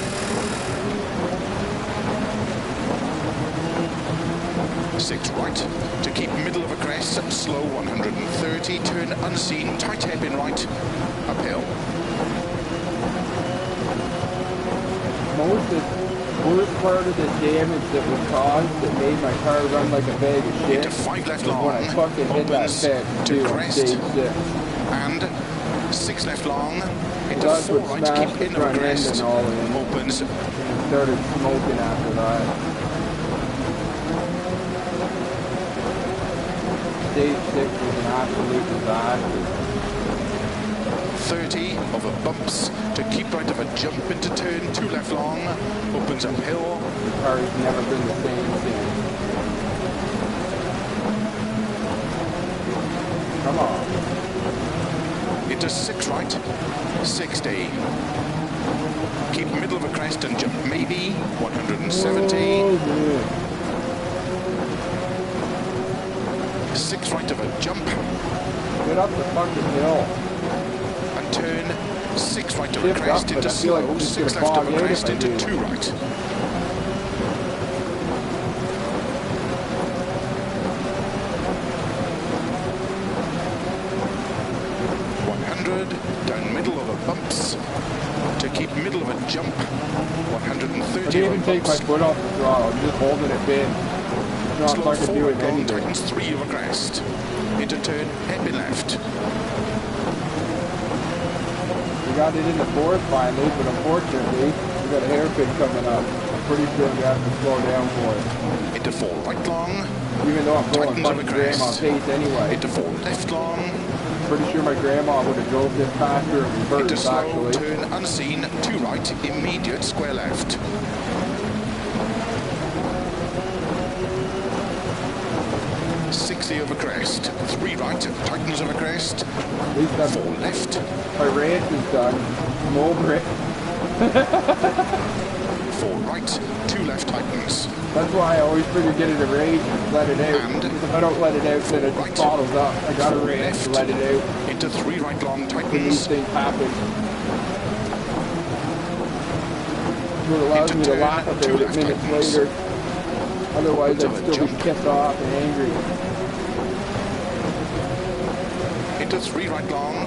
[SPEAKER 2] 6 right, to keep middle of a crest, slow 130, turn unseen, tight hairpin right, uphill.
[SPEAKER 1] Worst part of the damage that was caused that made my car run like a bag of shit
[SPEAKER 2] Into 5 left
[SPEAKER 1] was
[SPEAKER 2] long,
[SPEAKER 1] when I fucking hit that
[SPEAKER 2] opens
[SPEAKER 1] fence
[SPEAKER 2] to
[SPEAKER 1] too on
[SPEAKER 2] crest,
[SPEAKER 1] stage 6.
[SPEAKER 2] and 6 left long, into
[SPEAKER 1] Well, that's
[SPEAKER 2] 4
[SPEAKER 1] what
[SPEAKER 2] right,
[SPEAKER 1] smashed
[SPEAKER 2] keep
[SPEAKER 1] the
[SPEAKER 2] in of a
[SPEAKER 1] front end
[SPEAKER 2] crest,
[SPEAKER 1] and all in.
[SPEAKER 2] opens,
[SPEAKER 1] And started smoking after that. Stage 6 was an absolute disaster.
[SPEAKER 2] 30 over bumps, to keep right of a jump into turn, 2 left long, opens uphill,
[SPEAKER 1] The car's never been the same since. Come on.
[SPEAKER 2] into 6 right, 60. Keep middle of a crest and jump maybe, 170.
[SPEAKER 1] Oh, man.
[SPEAKER 2] 6 right of a jump,
[SPEAKER 1] Get up the fucking hill.
[SPEAKER 2] and turn 6 right of a
[SPEAKER 1] Shift
[SPEAKER 2] crest
[SPEAKER 1] up, but
[SPEAKER 2] into
[SPEAKER 1] I feel like
[SPEAKER 2] slow,
[SPEAKER 1] I'm just
[SPEAKER 2] 6
[SPEAKER 1] gonna
[SPEAKER 2] left of
[SPEAKER 1] bog
[SPEAKER 2] a
[SPEAKER 1] out
[SPEAKER 2] crest
[SPEAKER 1] if I
[SPEAKER 2] into
[SPEAKER 1] do.
[SPEAKER 2] 2 right. Down middle of a bumps, to keep middle of a jump, 130
[SPEAKER 1] I didn't even
[SPEAKER 2] over
[SPEAKER 1] take my
[SPEAKER 2] bumps.
[SPEAKER 1] foot off the throttle. I'm just holding it in. It's not
[SPEAKER 2] Slow
[SPEAKER 1] fucking
[SPEAKER 2] 4
[SPEAKER 1] doing
[SPEAKER 2] right long,
[SPEAKER 1] anything.
[SPEAKER 2] tightens 3 over crest, into turn, hairpin left.
[SPEAKER 1] We got it in the fourth finally, but unfortunately, we got a hairpin coming up. I'm pretty sure we have to slow down for it.
[SPEAKER 2] Into 4 right long,
[SPEAKER 1] Even though I'm going
[SPEAKER 2] tightens over
[SPEAKER 1] fucking grandma
[SPEAKER 2] crest.
[SPEAKER 1] pace anyway.
[SPEAKER 2] Into 4 left long,
[SPEAKER 1] Pretty sure my grandma would have drove this faster in
[SPEAKER 2] into
[SPEAKER 1] reverse
[SPEAKER 2] slow,
[SPEAKER 1] actually.
[SPEAKER 2] turn unseen, 2 right, immediate square left. Over crest, 3 right, tightens over crest,
[SPEAKER 1] At least
[SPEAKER 2] 4 left,
[SPEAKER 1] my ranch is done. I'm over it.
[SPEAKER 2] 4 right, 2 left tightens.
[SPEAKER 1] That's why I always figure get it a rage and let it out.
[SPEAKER 2] And
[SPEAKER 1] Because if I don't let it out, then it
[SPEAKER 2] right.
[SPEAKER 1] just bottles up. I got a
[SPEAKER 2] 4
[SPEAKER 1] rage
[SPEAKER 2] left,
[SPEAKER 1] to let it out.
[SPEAKER 2] into 3 right long
[SPEAKER 1] These
[SPEAKER 2] tightens,
[SPEAKER 1] things happen. It allows me to
[SPEAKER 2] turn,
[SPEAKER 1] laugh about
[SPEAKER 2] 2
[SPEAKER 1] it
[SPEAKER 2] left
[SPEAKER 1] minutes
[SPEAKER 2] tightens.
[SPEAKER 1] later. Otherwise,
[SPEAKER 2] Into
[SPEAKER 1] I'd
[SPEAKER 2] a
[SPEAKER 1] still be
[SPEAKER 2] jump.
[SPEAKER 1] pissed off and angry.
[SPEAKER 2] into 3 right long,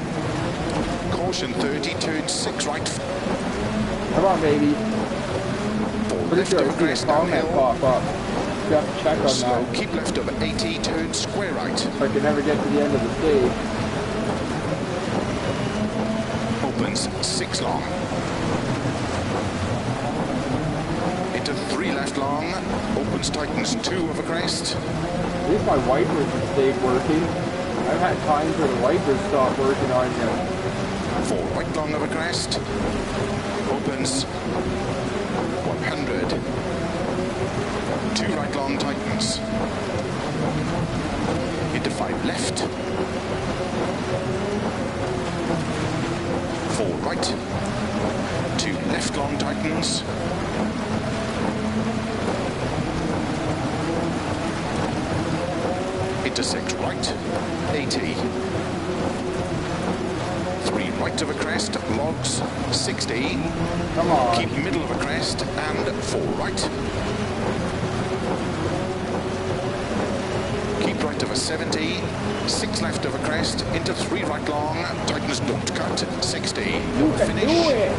[SPEAKER 2] caution 30, turn 6 right, 4
[SPEAKER 1] Come on, baby. Pretty
[SPEAKER 2] left
[SPEAKER 1] sure
[SPEAKER 2] over
[SPEAKER 1] I've seen a
[SPEAKER 2] crest
[SPEAKER 1] comment
[SPEAKER 2] downhill,
[SPEAKER 1] pop up. You have to check on
[SPEAKER 2] slow,
[SPEAKER 1] that.
[SPEAKER 2] keep left over 80, turn square right,
[SPEAKER 1] If I can ever get to the end of the stage.
[SPEAKER 2] opens 6 long, into 3 3 left long, opens, tightens 2 over crest.
[SPEAKER 1] At least my wipers have stayed working. I've had times where the wipers stopped working on you.
[SPEAKER 2] 4 right long over crest, opens 100. 2 right long, tightens. Into 5 left. 4 right. 2 left long, tightens. Into 6 right. 80. 3 right of a crest, logs 60.
[SPEAKER 1] Come on.
[SPEAKER 2] Keep middle of a crest and 4 right. Keep right of a 70. 6 left of a crest into 3 right long. Tightens, don't cut. 60.
[SPEAKER 1] You can
[SPEAKER 2] Finish
[SPEAKER 1] do it.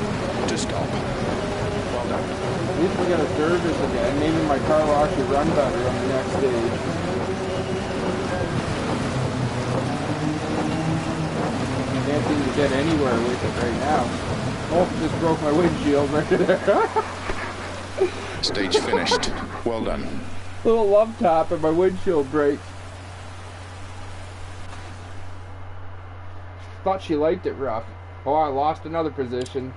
[SPEAKER 2] to stop. Well done.
[SPEAKER 1] At least we got a service again. Maybe my car will actually run better on the next stage. Can't seem to get anywhere with it right now. Oh, just broke my windshield right there.
[SPEAKER 2] Stage finished. Well done.
[SPEAKER 1] Little love tap and my windshield breaks. Thought she liked it rough. Oh, I lost another position.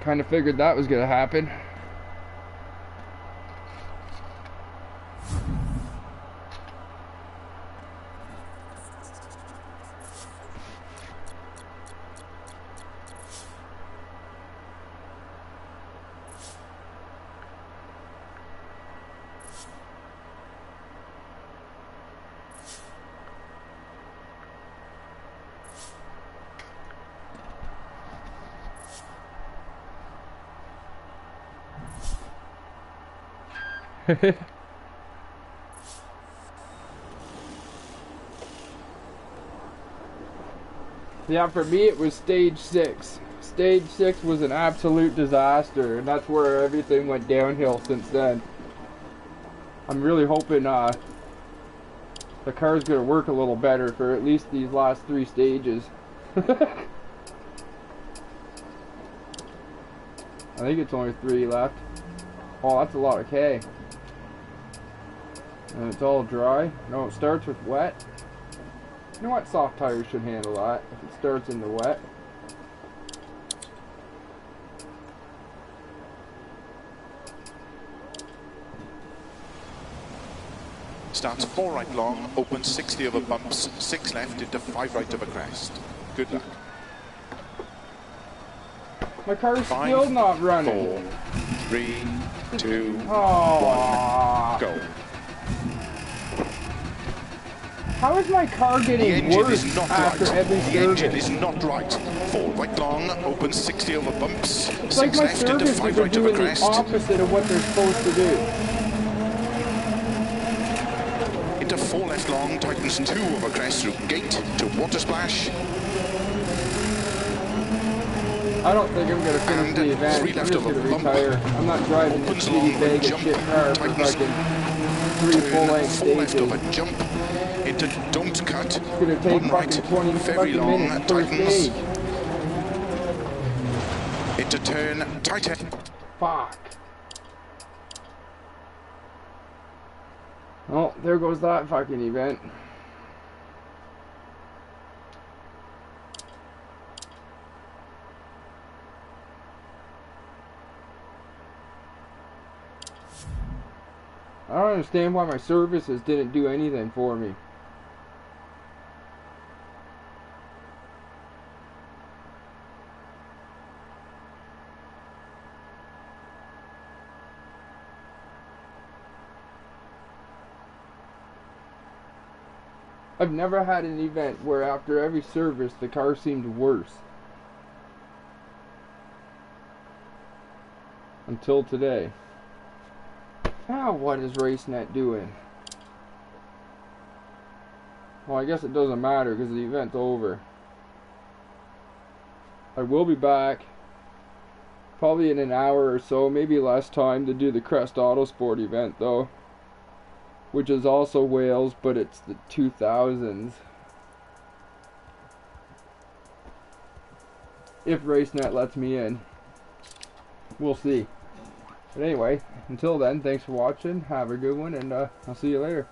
[SPEAKER 1] Kind of figured that was going to happen. Yeah, for me it was stage 6. Stage 6 was an absolute disaster, and that's where everything went downhill since then. I'm really hoping the car's gonna work a little better for at least these last 3 stages. I think it's only 3 left. Oh, that's a lot of K. And it's all dry. No, it starts with wet. You know what? Soft tires should handle that if it starts in the wet.
[SPEAKER 2] Starts 4 right long, opens 60 over bumps, 6 left into 5 right over crest. Good luck.
[SPEAKER 1] My car's
[SPEAKER 2] 5,
[SPEAKER 1] still not running.
[SPEAKER 2] 4, 3, 2, 1, go.
[SPEAKER 1] How is my car getting worse after every
[SPEAKER 2] The
[SPEAKER 1] service?
[SPEAKER 2] engine is not right. 4 right long, opens 60 over bumps,
[SPEAKER 1] It's
[SPEAKER 2] 6
[SPEAKER 1] like my
[SPEAKER 2] left into 5
[SPEAKER 1] services are
[SPEAKER 2] right over
[SPEAKER 1] doing the
[SPEAKER 2] crest.
[SPEAKER 1] opposite of what they're supposed to do.
[SPEAKER 2] Into 4 left long, tightens 2 over crest through gate to water splash.
[SPEAKER 1] I don't think I'm going to finish
[SPEAKER 2] And
[SPEAKER 1] the event.
[SPEAKER 2] 3
[SPEAKER 1] I'm
[SPEAKER 2] left
[SPEAKER 1] just
[SPEAKER 2] over
[SPEAKER 1] going to
[SPEAKER 2] bump.
[SPEAKER 1] retire. I'm not driving this
[SPEAKER 2] Opens
[SPEAKER 1] shitty
[SPEAKER 2] long,
[SPEAKER 1] bag of
[SPEAKER 2] jump,
[SPEAKER 1] shit car for
[SPEAKER 2] tightens,
[SPEAKER 1] fucking 3 full-length
[SPEAKER 2] 4 left
[SPEAKER 1] stages.
[SPEAKER 2] over jump. Into don't cut.
[SPEAKER 1] It's going to take
[SPEAKER 2] 1 right,
[SPEAKER 1] fucking 20
[SPEAKER 2] very
[SPEAKER 1] fucking
[SPEAKER 2] long,
[SPEAKER 1] minutes per
[SPEAKER 2] tightens.
[SPEAKER 1] stage.
[SPEAKER 2] Into turn, tighten.
[SPEAKER 1] Fuck. Oh, there goes that fucking event. I don't understand why my services didn't do anything for me. I've never had an event where after every service the car seemed worse. Until today. Now what is RaceNet doing? Well, I guess it doesn't matter because the event's over. I will be back probably in an hour or so, maybe less time, to do the Crest Autosport event though, which is also Wales, but it's the 2000s. If RaceNet lets me in. we'll see. But anyway, until then, thanks for watching. Have a good one, and I'll see you later.